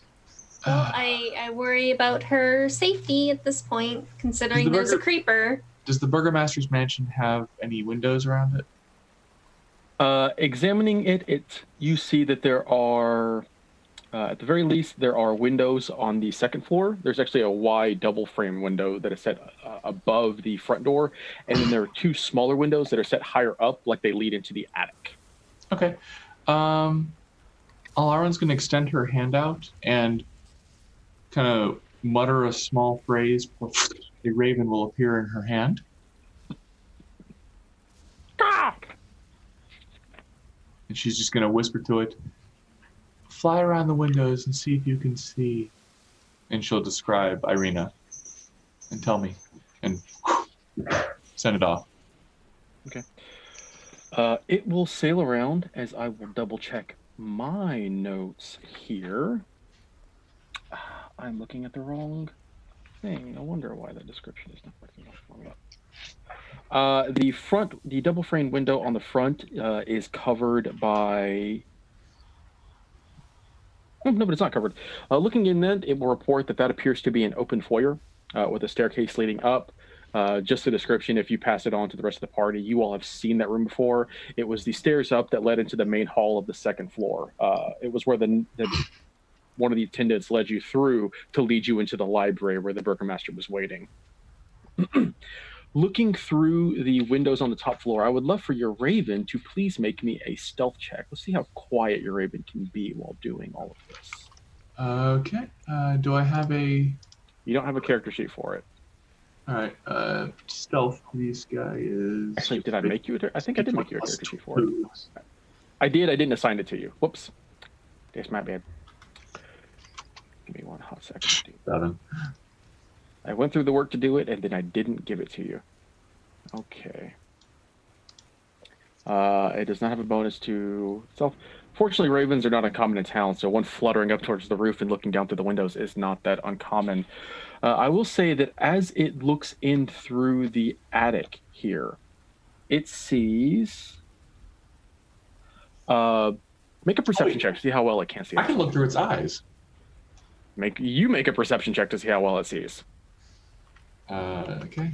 Well, I worry about her safety at this point, considering there's a creeper. Does the burgomaster's mansion have any windows around it? Examining it, you see that there are, at the very least, there are windows on the second floor. There's actually a wide double frame window that is set above the front door, and then there are two smaller windows that are set higher up, like they lead into the attic. Okay. Alaron's going to extend her hand out and kind of mutter a small phrase. A raven will appear in her hand. And she's just going to whisper to it, fly around the windows and see if you can see. And she'll describe Irina and tell me. And send it off. Okay. It will sail around as I will double check my notes here. I'm looking at the wrong thing. I wonder why that description is not working out. The double frame window on the front is covered by. Oh, no, but it's not covered. Looking in that, it will report that appears to be an open foyer with a staircase leading up. Just a description, if you pass it on to the rest of the party, you all have seen that room before. It was the stairs up that led into the main hall of the second floor. It was where one of the attendants led you through to lead you into the library where the burgomaster was waiting. Looking through the windows on the top floor, I would love for your raven to please make me a stealth check. Let's see how quiet your raven can be while doing all of this. Okay. Do I have a... You don't have a character sheet for it. All right. Stealth for this guy is... Actually, did I make you I think I did make you a character sheet for it. I did. I didn't assign it to you. Whoops. That's my bad. Give me one hot second. 7. I went through the work to do it, and then I didn't give it to you. Okay. It does not have a bonus to stealth. Fortunately, ravens are not uncommon in town, so one fluttering up towards the roof and looking down through the windows is not that uncommon. I will say that as it looks in through the attic here, it sees... make a perception check to see how well it can see. I can look through its eyes. Make a perception check to see how well it sees. Okay.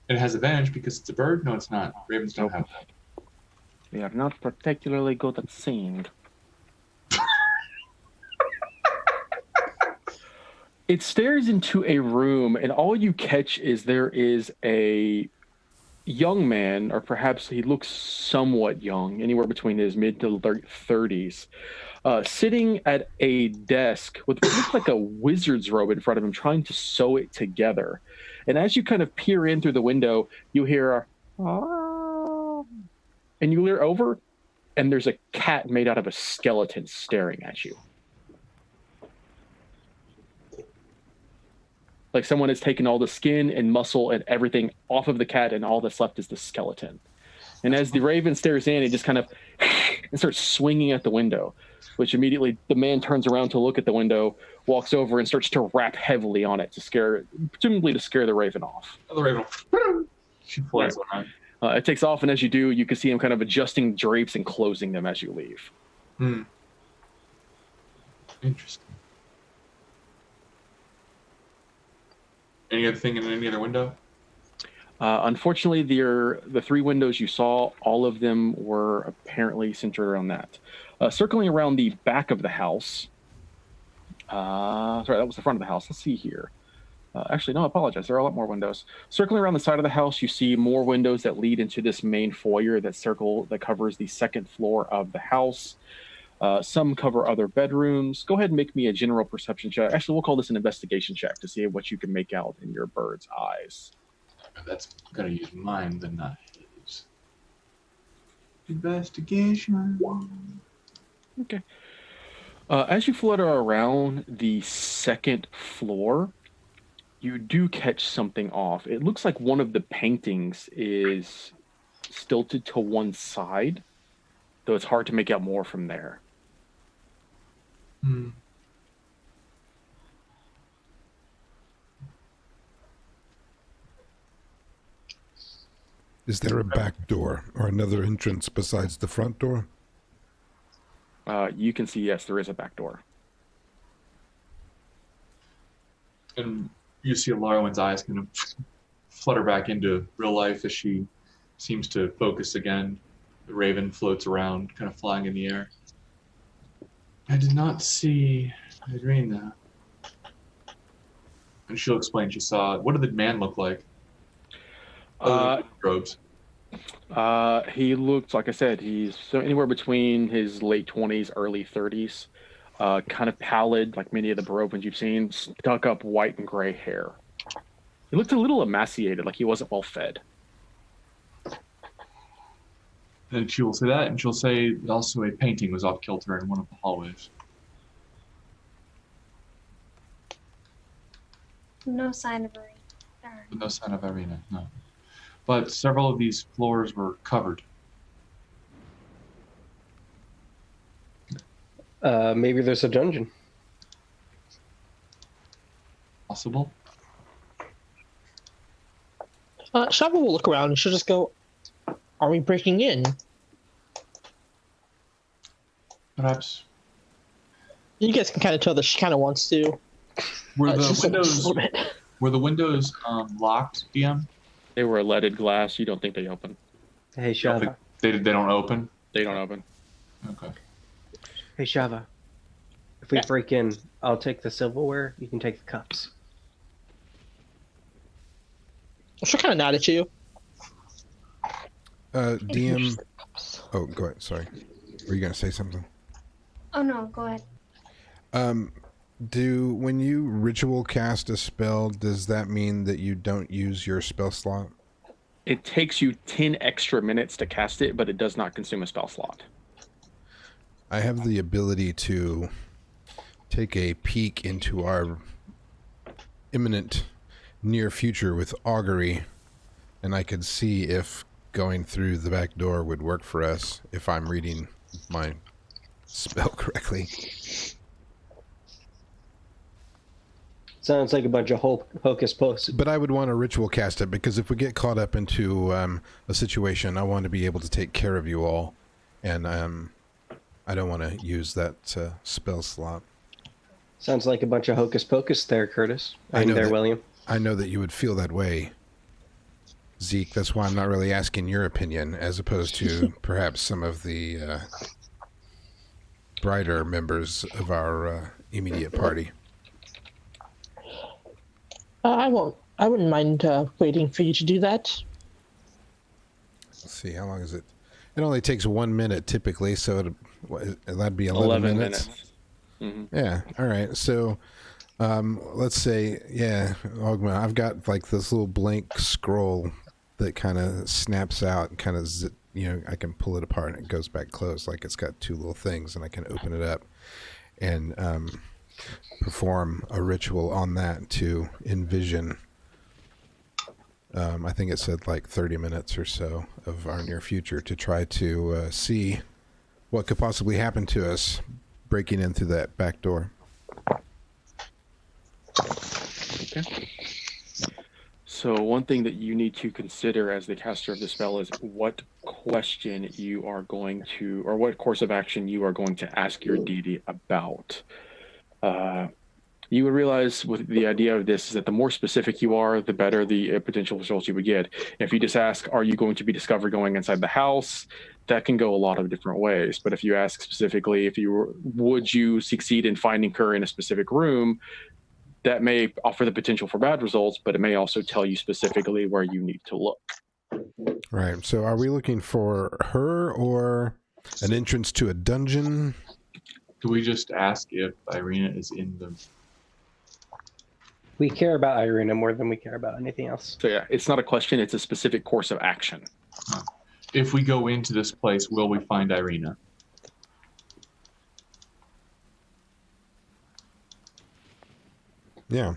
It has advantage because it's a bird? No, it's not. Ravens don't have that. They are not particularly good at seeing. It stares into a room, and all you catch is there is a young man, or perhaps he looks somewhat young, anywhere between his mid to late 30s, sitting at a desk with what looks like a wizard's robe in front of him, trying to sew it together. And as you kind of peer in through the window, you hear "Ah," and you leer over, and there's a cat made out of a skeleton staring at you. Like someone has taken all the skin and muscle and everything off of the cat, and all that's left is the skeleton. And as the raven stares in, it just kind of and starts swinging at the window, which immediately the man turns around to look at the window, walks over and starts to rap heavily on it presumably to scare the raven off. The raven, she flies around. It takes off, and as you do, you can see him kind of adjusting drapes and closing them as you leave. Interesting. Any other thing in any other window? Unfortunately, the 3 windows you saw, all of them were apparently centered around that. Circling around the back of the house. Sorry, that was the front of the house. Let's see here. Actually, no, I apologize. There are a lot more windows. Circling around the side of the house, you see more windows that lead into this main foyer that covers the 2nd floor of the house. Some cover other bedrooms. Go ahead and make me a general perception check. Actually, we'll call this an investigation check to see what you can make out in your bird's eyes. That's going to use mine, then not his. Investigation. Okay. As you flutter around the 2nd floor, you do catch something off. It looks like one of the paintings is stilted to one side, though it's hard to make out more from there. Is there a back door or another entrance besides the front door? You can see, yes, there is a back door. And you see Larwen's eyes kind of flutter back into real life as she seems to focus again. The raven floats around, kind of flying in the air. I did not see Irina. And she'll explain she saw it. What did the man look like? Robes. He looked, like I said, he's anywhere between his late 20s, early 30s. Kind of pallid, like many of the Barovans you've seen, stuck up white and gray hair. He looked a little emaciated, like he wasn't well fed. Then she will say that, and she'll say also a painting was off kilter in one of the hallways. No sign of Irina. No sign of Irina, no. But several of these floors were covered. Maybe there's a dungeon. Possible. Shava will look around and she'll just go, "Are we breaking in?" Perhaps. You guys can kind of tell that she kind of wants to. Were the just a windows little bit. locked, DM? They were leaded glass. You don't think they open? Hey, Shava. They don't open? They don't open. Okay. Hey, Shava. If we break in, I'll take the silverware. You can take the cups. She'll kind of nod at you. DM. Oh, go ahead. Sorry. Were you going to say something? Oh no, go ahead. When you ritual cast a spell, does that mean that you don't use your spell slot? It takes you 10 extra minutes to cast it, but it does not consume a spell slot. I have the ability to take a peek into our imminent near future with augury, and I could see if going through the back door would work for us if I'm reading my spell correctly. Sounds like a bunch of hocus pocus. But I would want to ritual cast it, because if we get caught up into a situation, I want to be able to take care of you all, and I don't want to use that spell slot. Sounds like a bunch of hocus pocus there, Curtis. I know there, that, William. I know that you would feel that way, Zeke. That's why I'm not really asking your opinion, as opposed to perhaps some of the brighter members of our immediate party. I won't. I wouldn't mind waiting for you to do that. Let's see, how long is it? It only takes 1 minute typically, so that'd be 11 minutes. Mm-hmm. Yeah. All right. So, let's say, Augment. I've got like this little blank scroll that kind of snaps out and kind of, I can pull it apart and it goes back closed. Like it's got 2 little things, and I can open it up and perform a ritual on that to envision. I think it said like 30 minutes or so of our near future to try to see what could possibly happen to us breaking in through that back door. Okay. So one thing that you need to consider as the caster of the spell is what question you are going to, or what course of action you are going to ask your deity about. You would realize with the idea of this is that the more specific you are, the better the potential results you would get. If you just ask, are you going to be discovered going inside the house? That can go a lot of different ways. But if you ask specifically, would you succeed in finding her in a specific room, that may offer the potential for bad results, but it may also tell you specifically where you need to look. Right. So are we looking for her or an entrance to a dungeon? Do we just ask if Irina is in the... We care about Irina more than we care about anything else. So yeah, it's not a question, it's a specific course of action. If we go into this place, will we find Irina? Yeah.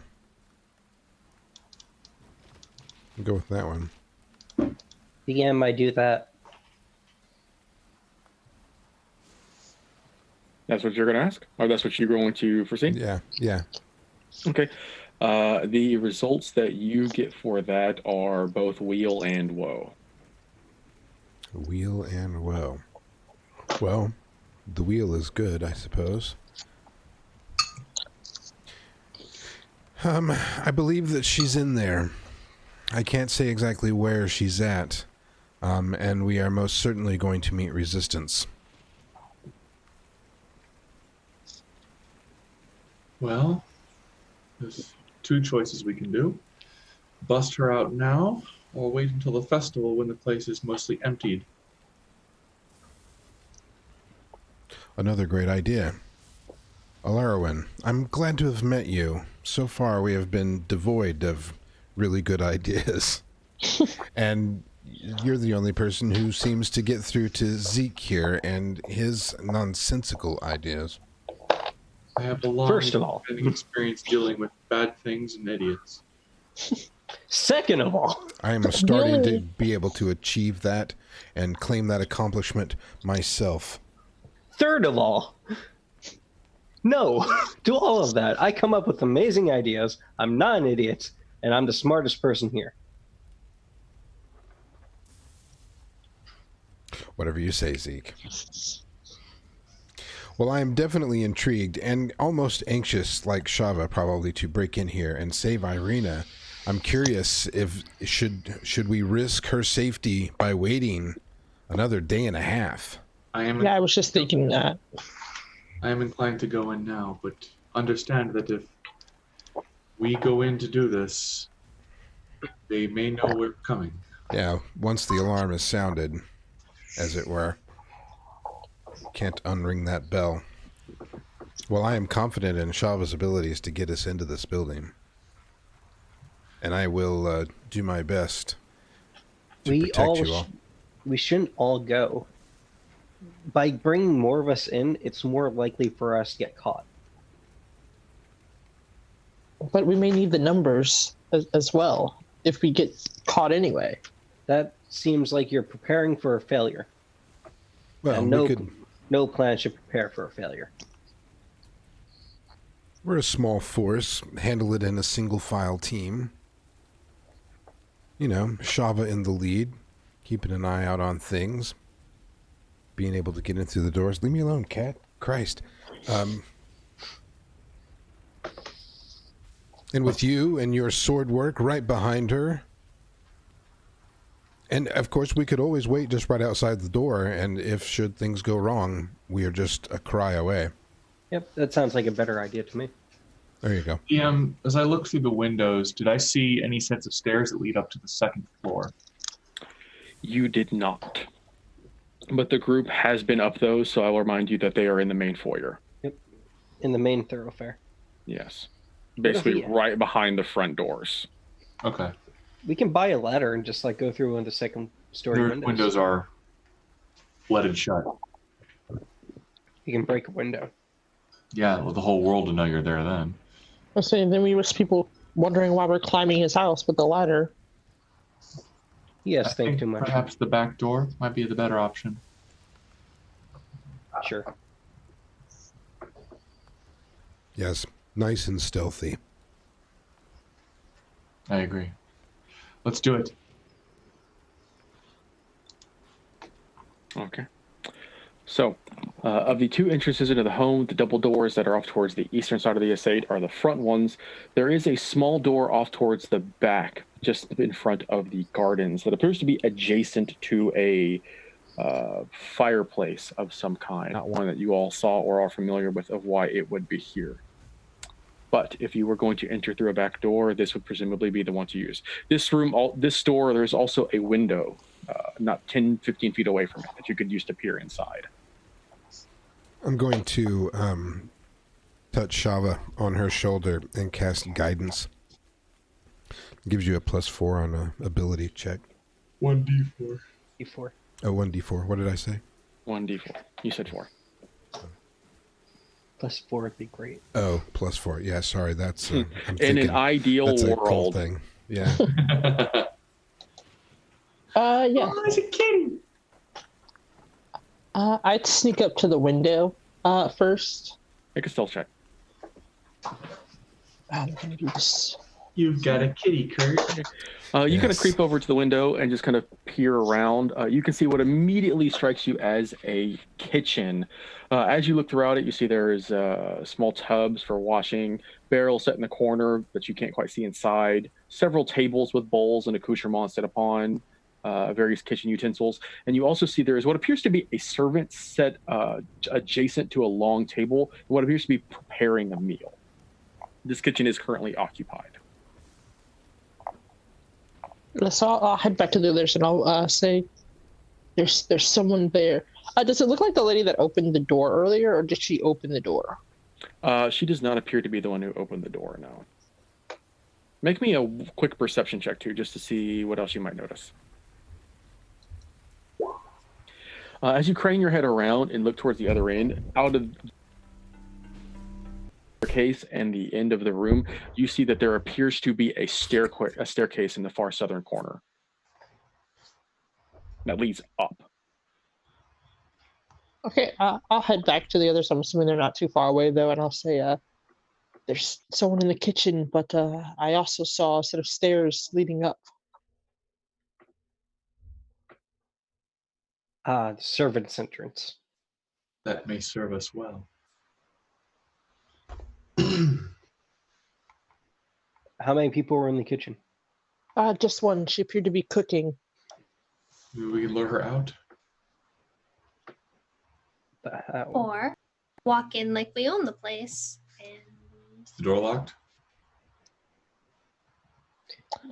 Go with that one. DM, I do that. That's what you're going to ask? Or that's what you're going to foresee? Yeah. Yeah. Okay. The results that you get for that are both weal and woe. Wheel and woe. Well, the wheel is good, I suppose. I believe that she's in there. I can't say exactly where she's at. And we are most certainly going to meet resistance. Well, there's two choices we can do. Bust her out now, or wait until the festival when the place is mostly emptied. Another great idea. Alarwin, I'm glad to have met you. So far we have been devoid of really good ideas. And you're the only person who seems to get through to Zeke here and his nonsensical ideas. I have a long First of all, experience dealing with bad things and idiots. second of all, I am starting to be able to achieve that and claim that accomplishment myself. third of all, no, do all of that. I come up with amazing ideas. I'm not an idiot, and I'm the smartest person here. Whatever you say, Zeke. Well, I am definitely intrigued and almost anxious, like Shava, probably, to break in here and save Irina. I'm curious if should we risk her safety by waiting another day and a half? I was just thinking that. I am inclined to go in now, but understand that if we go in to do this, they may know we're coming. Yeah, once the alarm is sounded, as it were. Can't unring that bell. Well, I am confident in Shava's abilities to get us into this building. And I will do my best to protect you all. We shouldn't all go. By bringing more of us in, it's more likely for us to get caught. But we may need the numbers as well if we get caught anyway. That seems like you're preparing for a failure. Well, and no plan should prepare for a failure. We're a small force, handle it in a single file team. You know, Shava in the lead, keeping an eye out on things, being able to get in through the doors. Leave me alone, cat. Christ. And with you and your sword work right behind her. And, of course, we could always wait just right outside the door, and if should things go wrong, we are just a cry away. Yep, that sounds like a better idea to me. There you go. As I look through the windows, did I see any sets of stairs that lead up to the second floor? You did not. But the group has been up those, so I will remind you that they are in the main foyer. Yep, in the main thoroughfare. Yes. Basically right behind the front doors. Okay. We can buy a ladder and just like go through one of the second story Their windows. windows are leaded shut. You can break a window. Yeah, well, the whole world will know you're there then. I was saying, then we risk people wondering why we're climbing his house with the ladder. Yes, I think too much. Perhaps the back door might be the better option. Sure. Yes, nice and stealthy. I agree. Let's do it. Okay. So, of the two entrances into the home, the double doors that are off towards the eastern side of the estate are the front ones. There is a small door off towards the back, just in front of the gardens, that appears to be adjacent to a fireplace of some kind. Not one that you all saw or are familiar with of why it would be here. But if you were going to enter through a back door, this would presumably be the one to use. This door, there's also a window, not 10, 15 feet away from it, that you could use to peer inside. I'm going to touch Shava on her shoulder and cast guidance. Gives you a +4 on a ability check. 1d4. D4. Oh, 1d4. What did I say? 1d4. You said 4. +4 would be great. Oh, +4. Yeah, sorry. That's I'm In thinking an ideal that's a cold world, thing. Yeah. Yeah. Oh, it's a kitty. I'd sneak up to the window first. make a stealth check. I'm gonna do this. You've got a kitty, Kurt. You kind of Yes. creep over to the window and just kind of peer around. You can see what immediately strikes you as a kitchen. As you look throughout it, you see there's small tubs for washing, barrels set in the corner that you can't quite see inside, several tables with bowls and accoutrements set upon, various kitchen utensils. And you also see there is what appears to be a servant set adjacent to a long table, what appears to be preparing a meal. This kitchen is currently occupied. So I'll head back to the others and I'll say, "There's someone there." Does it look like the lady that opened the door earlier, or did she open the door? She does not appear to be the one who opened the door, no. Make me a quick perception check, too, just to see what else you might notice. As you crane your head around and look towards the other end, out of the staircase and the end of the room, you see that there appears to be a staircase in the far southern corner that leads up. Okay, I'll head back to the others. I'm assuming they're not too far away, though, and I'll say, "There's someone in the kitchen, but I also saw a set of stairs leading up." The servant's entrance. That may serve us well. How many people were in the kitchen? Just one. She appeared to be cooking. Maybe we can lure her out. Or walk in like we own the place. And Is the door locked?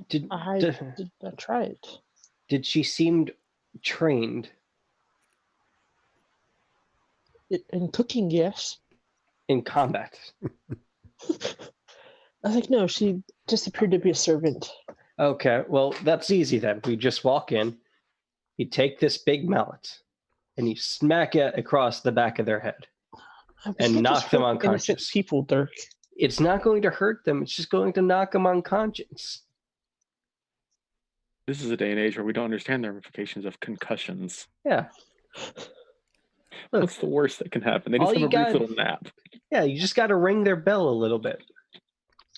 Did Did not try it. did she seem trained In cooking, yes. in combat? I was like, no, she just appeared to be a servant. Okay, well, that's easy then. We just walk in, you take this big mallet, and you smack it across the back of their head. We And can't knock just them hurt innocent unconscious. people, Dirk. It's not going to hurt them, it's just going to knock them unconscious. This is a day and age where we don't understand the ramifications of concussions. Yeah. Look, What's the worst that can happen? They all just have you a brief got- little nap. yeah, you just got to ring their bell a little bit.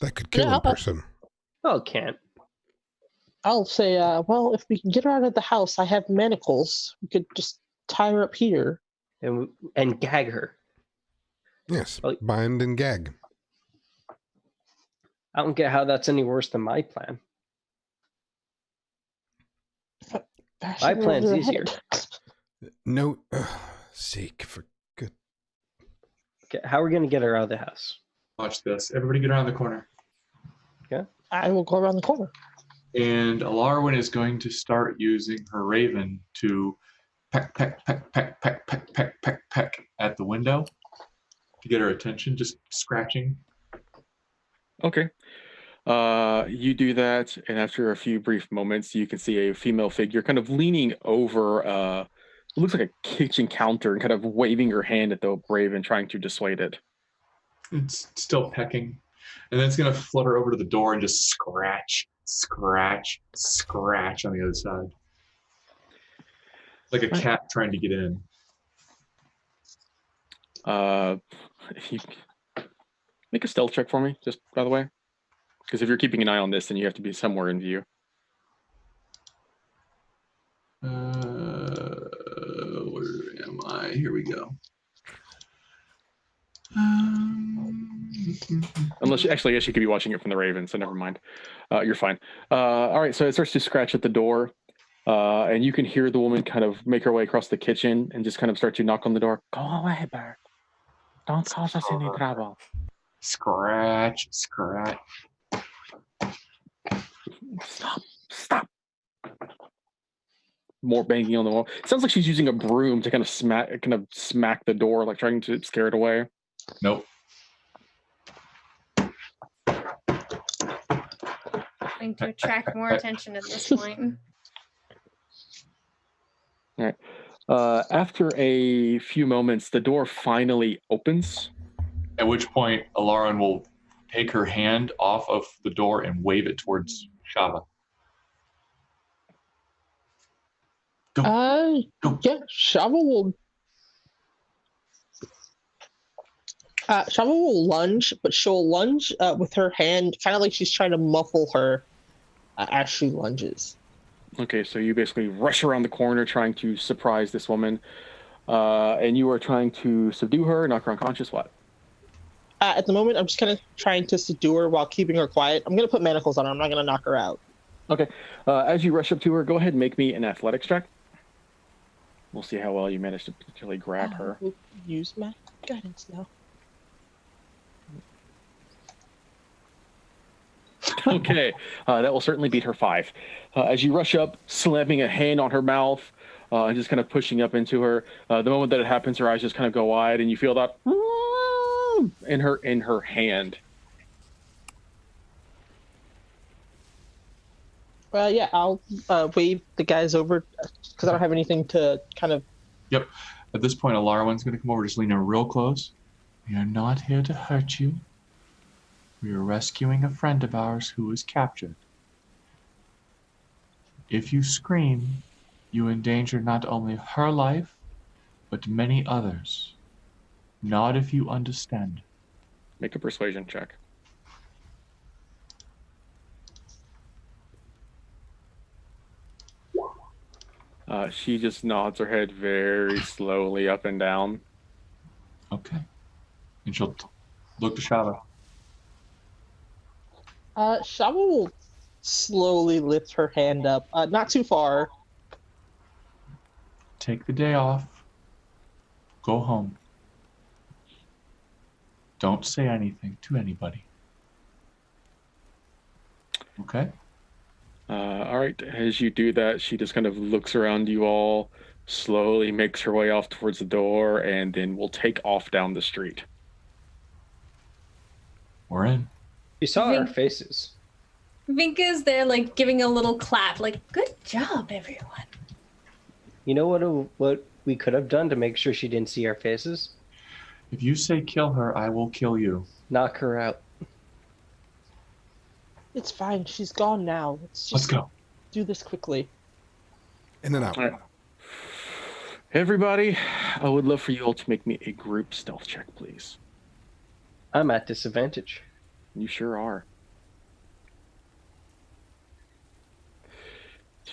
That could kill Yeah. a person. Oh, it can't. I'll say, well, if we can get her out of the house, I have manacles. We could just tie her up here. And gag her. Yes. Well- Bind and gag. I don't get how that's any worse than my plan. Bash My her over plan's the easier. head. No. Seek for good. Okay, how are we going to get her out of the house? Watch this. Everybody get around the corner. I will go around the corner. And Alarwin is going to start using her raven to peck, peck, peck, peck, peck, peck, peck, peck, peck at the window to get her attention, just scratching. Okay. You do that, and after a few brief moments, you can see a female figure kind of leaning over it looks like a kitchen counter and kind of waving her hand at the raven, trying to dissuade it. It's still pecking. And then it's going to flutter over to the door and just scratch, scratch, scratch on the other side. Like a cat trying to get in. Uh, you, make a stealth check for me, just by the way. Because if you're keeping an eye on this, then you have to be somewhere in view. Where am I? Here we go. Unless, actually, I guess you could be watching it from the Raven, so never mind. You're fine. All right, so it starts to scratch at the door, and you can hear the woman kind of make her way across the kitchen and just kind of start to knock on the door. Go away, Bert. Don't cause us any trouble. Scratch. Stop. More banging on the wall. It sounds like she's using a broom to kind of smack the door, like trying to scare it away. Nope. Trying to attract more attention at this point. All right. After a few moments, the door finally opens. At which point, Alarin will take her hand off of the door and wave it towards Shava. Go. Yeah, Shava will. Shava will lunge, but she'll lunge with her hand, kind of like she's trying to muffle her as she lunges. Okay, so you basically rush around the corner trying to surprise this woman, and you are trying to subdue her, knock her unconscious. What? At the moment, I'm just kind of trying to subdue her while keeping her quiet. I'm going to put manacles on her. I'm not going to knock her out. Okay. As you rush up to her, go ahead and make me an athletics check. We'll see how well you manage to particularly grab her. We'll use my guidance now. Okay, that will certainly beat her 5. As you rush up, slamming a hand on her mouth, and just kind of pushing up into her. The moment that it happens, her eyes just kind of go wide, and you feel that in her hand. Yeah, I'll wave the guys over because I don't have anything to kind of. Yep. At this point, Alarwin's going to come over, just lean in real close. We are not here to hurt you. We are rescuing a friend of ours who was captured. If you scream, you endanger not only her life, but many others. Not if you understand. Make a persuasion check. She just nods her head very slowly up and down. Okay. And she'll look to Shava. Shava will slowly lift her hand up, not too far. Take the day off. Go home. Don't say anything to anybody. Okay? All right, as you do that, she just kind of looks around you all, slowly makes her way off towards the door, and then will take off down the street. We're in. You saw our faces. Vinka's there, like, giving a little clap, like, good job, everyone. You know what we could have done to make sure she didn't see our faces? If you say kill her, I will kill you. Knock her out. It's fine. She's gone now. Let's go. Do this quickly. In and out. All right. Everybody, I would love for you all to make me a group stealth check, please. I'm at disadvantage. You sure are.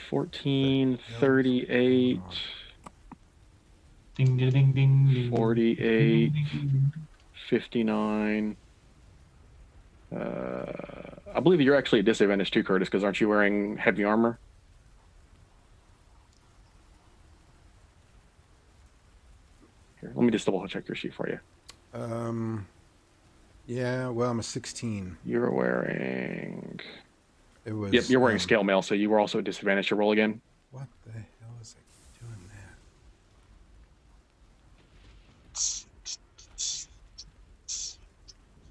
14, 38, Ding, ding, ding, ding. 48, 59. I believe you're actually at disadvantage too, Curtis, because aren't you wearing heavy armor? Here, let me just double check your sheet for you. Yeah, well, I'm a 16. You're wearing... It was. Yep, you're wearing scale mail, so you were also at disadvantage to roll again. What the hell is it doing that?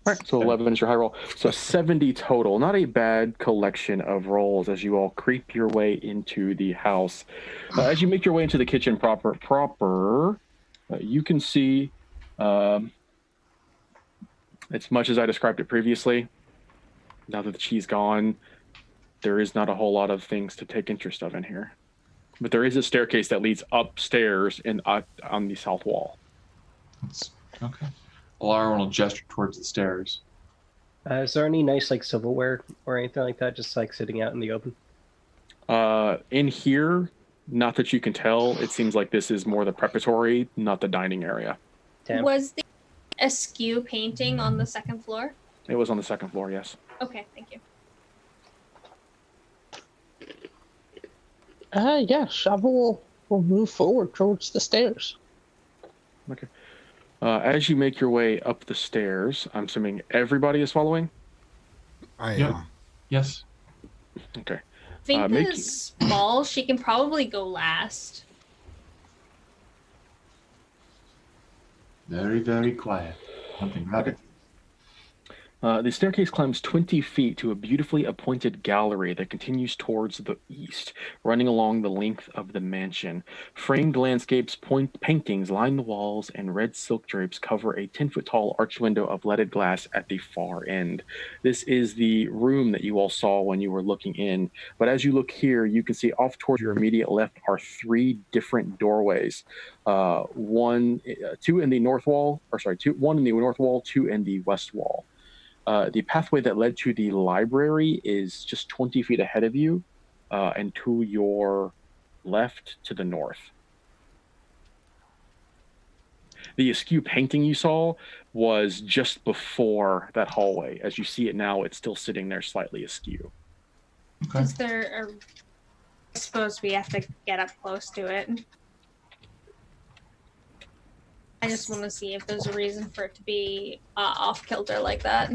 All right, so 11 is your high roll. So 70 total. Not a bad collection of rolls as you all creep your way into the house. As you make your way into the kitchen proper, you can see, as much as I described it previously, now that she's gone, there is not a whole lot of things to take interest of in here. But there is a staircase that leads upstairs and on the south wall. Okay. Lauren will gesture towards the stairs. Is there any nice like silverware or anything like that, just like sitting out in the open? In here, not that you can tell, it seems like this is more the preparatory, not the dining area. Damn. Was the askew painting on the second floor? It was on the second floor, yes. Okay, thank you. Yeah, Shovel will move forward towards the stairs. Okay. As you make your way up the stairs, I'm assuming everybody is following? I Yep. am. Yes. Okay. Vinka's small. She can probably go last. Very, very quiet. Nothing rabbit. The staircase climbs 20 feet to a beautifully appointed gallery that continues towards the east, running along the length of the mansion. Framed landscapes, paintings line the walls, and red silk drapes cover a 10-foot-tall arch window of leaded glass at the far end. This is the room that you all saw when you were looking in. But as you look here, you can see off towards your immediate left are 3 different doorways. One in the north wall, 1 in the north wall, 2 in the west wall. The pathway that led to the library is just 20 feet ahead of you, and to your left to the north. The askew painting you saw was just before that hallway. As you see it now, it's still sitting there slightly askew. Okay. Is there I suppose we have to get up close to it. I just want to see if there's a reason for it to be off kilter like that.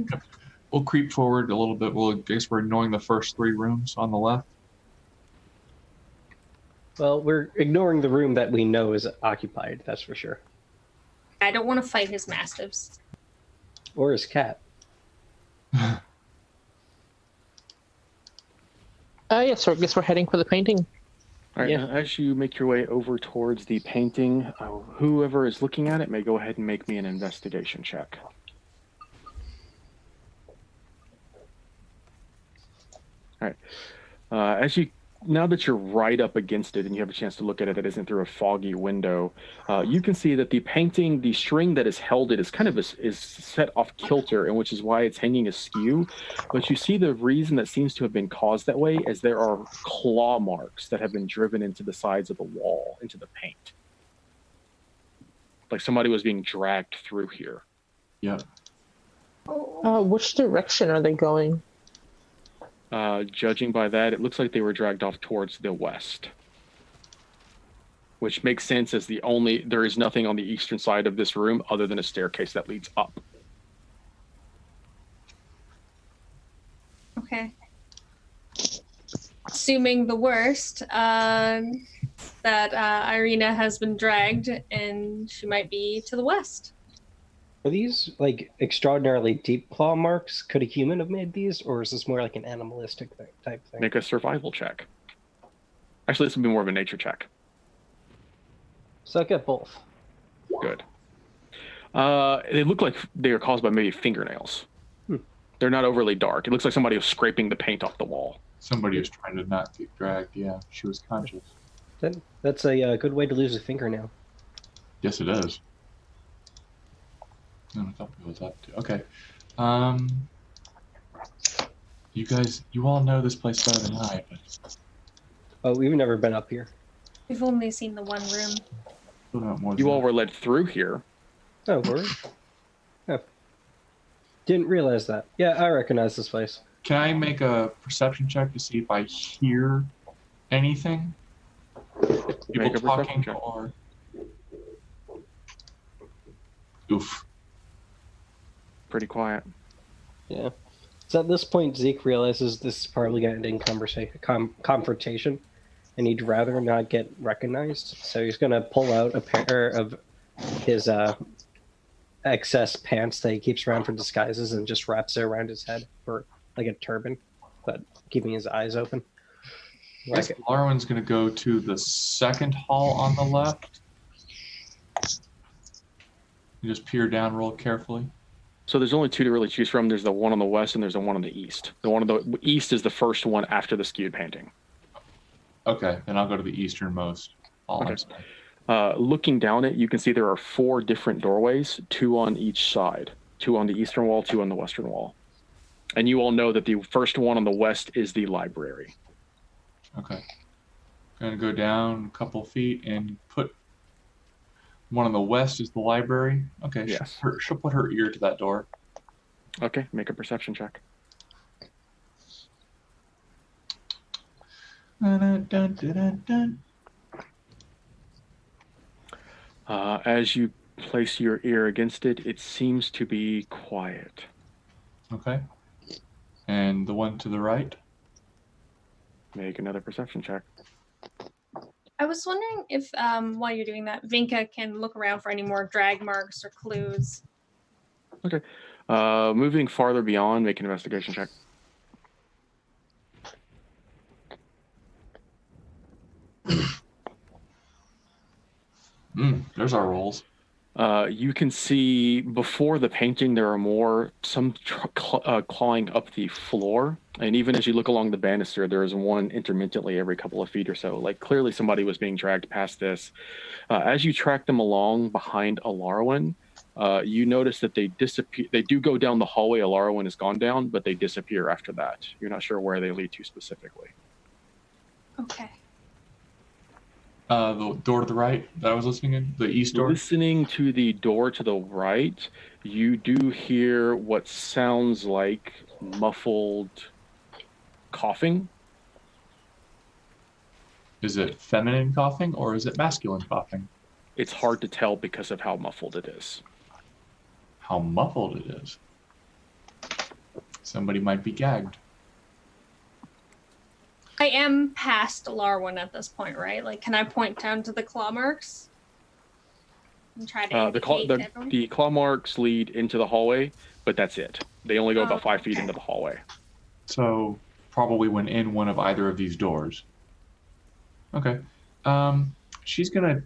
We'll creep forward a little bit. I guess we're ignoring the first 3 rooms on the left. Well, we're ignoring the room that we know is occupied, that's for sure. I don't want to fight his mastiffs. Or his cat. Yeah, so I guess we're heading for the painting. All right, Yeah. as you make your way over towards the painting, whoever is looking at it may go ahead and make me an investigation check. All right. Now that you're right up against it and you have a chance to look at it that isn't through a foggy window, you can see that the painting, the string that has held it is kind of is set off kilter, and which is why it's hanging askew. But you see the reason that seems to have been caused that way is there are claw marks that have been driven into the sides of the wall, into the paint. Like somebody was being dragged through here. Yeah. Which direction are they going? Judging by that, it looks like they were dragged off towards the west. Which makes sense as there is nothing on the eastern side of this room other than a staircase that leads up. Okay. Assuming the worst, that Irina has been dragged and she might be to the west. Are these like extraordinarily deep claw marks? Could a human have made these, or is this more like an animalistic type thing? Make a survival check. Actually, this would be more of a nature check. So I get both. Good. They look like they are caused by maybe fingernails. They're not overly dark. It looks like somebody was scraping the paint off the wall. Somebody was trying to not get dragged. Yeah, she was conscious. That's a good way to lose a fingernail. Yes, it is. And a couple people that too. Okay. You all know this place better than I, but Oh, we've never been up here. We've only seen the one room. still know more than You all that. were led through here. Oh, were we? Oh. Didn't realize that. Yeah, I recognize this place. Can I make a perception check to see if I hear anything? People Make a perception talking check. or... Oof. Pretty quiet. Yeah. So at this point, Zeke realizes this is probably going to end in confrontation, and he'd rather not get recognized. So he's going to pull out a pair of his excess pants that he keeps around for disguises and just wraps it around his head for like a turban, but keeping his eyes open. I guess Larwin's going to go to the second hall on the left. You just peer down real carefully. So there's only 2 to really choose from. There's the one on the west and there's the one on the east. The one on the east is the first one after the skewed painting. Okay, then I'll go to the easternmost hall. Okay. instead. Looking down it, you can see there are 4 different doorways, 2 on each side, 2 on the eastern wall, 2 on the western wall. And you all know that the first one on the west is the library. Okay. Gonna go down a couple feet and put one on the west is the library. Okay, Yes. she'll put her ear to that door. Okay, make a perception check. Dun, dun, dun, dun, dun. As you place your ear against it, it seems to be quiet. Okay. And the one to the right? Make another perception check. I was wondering if, while you're doing that, Vinka can look around for any more drag marks or clues. Okay. Moving farther beyond, make an investigation check. There's our rolls. You can see before the painting there are more, some clawing up the floor, and even as you look along the banister there is one intermittently every couple of feet or so. Like clearly somebody was being dragged past this. As you track them along behind Alarwin, you notice that they disappear. They do go down the hallway Alarwin has gone down, but they disappear after that. You're not sure where they lead to specifically. Okay. The door to the right that I was listening in, the east door. Listening to the door to the right, you do hear what sounds like muffled coughing. Is it feminine coughing or is it masculine coughing? It's hard to tell because of how muffled it is. How muffled it is. Somebody might be gagged. I am past Larwin at this point, right? Like, can I point down to the claw marks? And try to the claw marks lead into the hallway, but that's it. They only go about 5 feet into the hallway. So probably went in one of either of these doors. Okay. She's gonna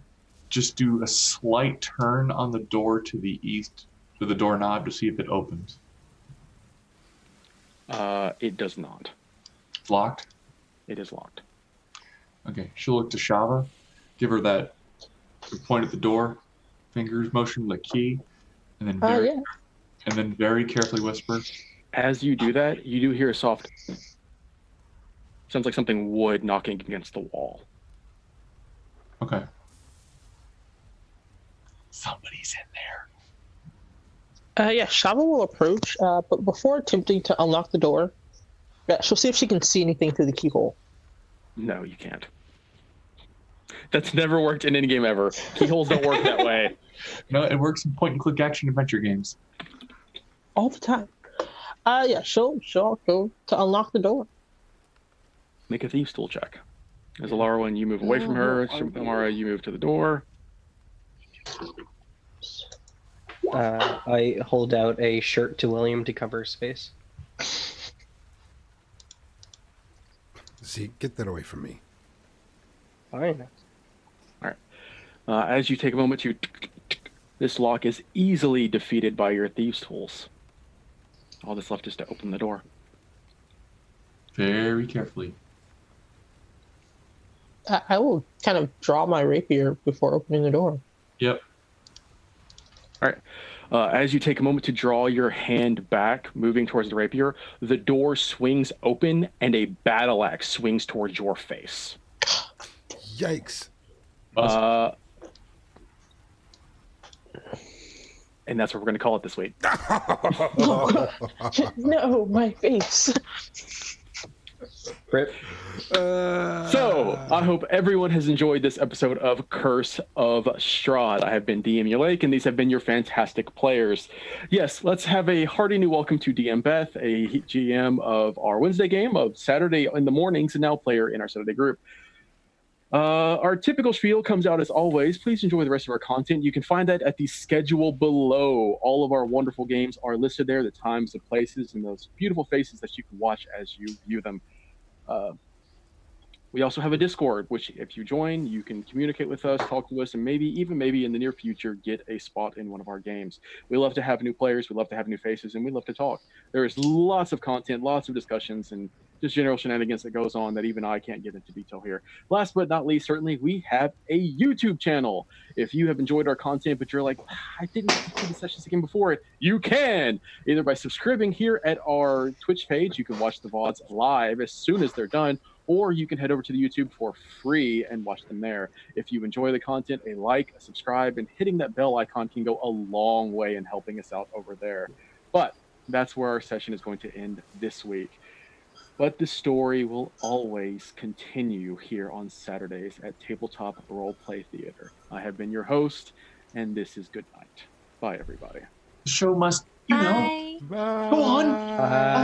just do a slight turn on the door to the east, to the doorknob to see if it opens. It does not. It's locked? It is locked. Okay. She'll look to Shava, give her that point at the door, fingers motion the key, and then very carefully whisper. As you do that, you do hear a soft. Sounds like something wood knocking against the wall. Okay. Somebody's in there. Yeah, Shava will approach, but before attempting to unlock the door, she'll see if she can see anything through the keyhole. No, you can't. That's never worked in any game ever. Keyholes don't work that way. No, it works in point-and-click action adventure games. All the time. Yeah, she'll go to unlock the door. Make a thieves' tool check. As Alara, you move away from her. Amara, you move to the door. I hold out a shirt to William to cover his face. See, get that away from me. Fine. All right. As you take a moment to... This lock is easily defeated by your thieves' tools. All that's left is to open the door. Very carefully. I will kind of draw my rapier before opening the door. Yep. All right. As you take a moment to draw your hand back, moving towards the rapier, the door swings open and a battle axe swings towards your face. Yikes. And that's what we're going to call it this week. No, my face. Rip. So, I hope everyone has enjoyed this episode of Curse of Strahd. I have been DM Your Lake, and these have been your fantastic players. Yes, let's have a hearty new welcome to DM Beth, a GM of our Wednesday game, of Saturday in the mornings, and now player in our Saturday group. Our typical spiel comes out as always. Please enjoy the rest of our content. You can find that at the schedule below. All of our wonderful games are listed there, the times, the places, and those beautiful faces that you can watch as you view them. We also have a Discord, which if you join, you can communicate with us, talk to us, and maybe in the near future, get a spot in one of our games. We love to have new players, we love to have new faces, and we love to talk. There is lots of content, lots of discussions, and just general shenanigans that goes on that even I can't get into detail here. Last but not least, certainly, we have a YouTube channel. If you have enjoyed our content, but you're like, I didn't see the sessions again before it, you can either by subscribing here at our Twitch page. You can watch the VODs live as soon as they're done, or you can head over to the YouTube for free and watch them there. If you enjoy the content, a like, a subscribe, and hitting that bell icon can go a long way in helping us out over there. But that's where our session is going to end this week. But the story will always continue here on Saturdays at Tabletop Roleplay Theater. I have been your host, and this is good night. Bye, everybody. The show must, Bye. Bye. Go on. Bye.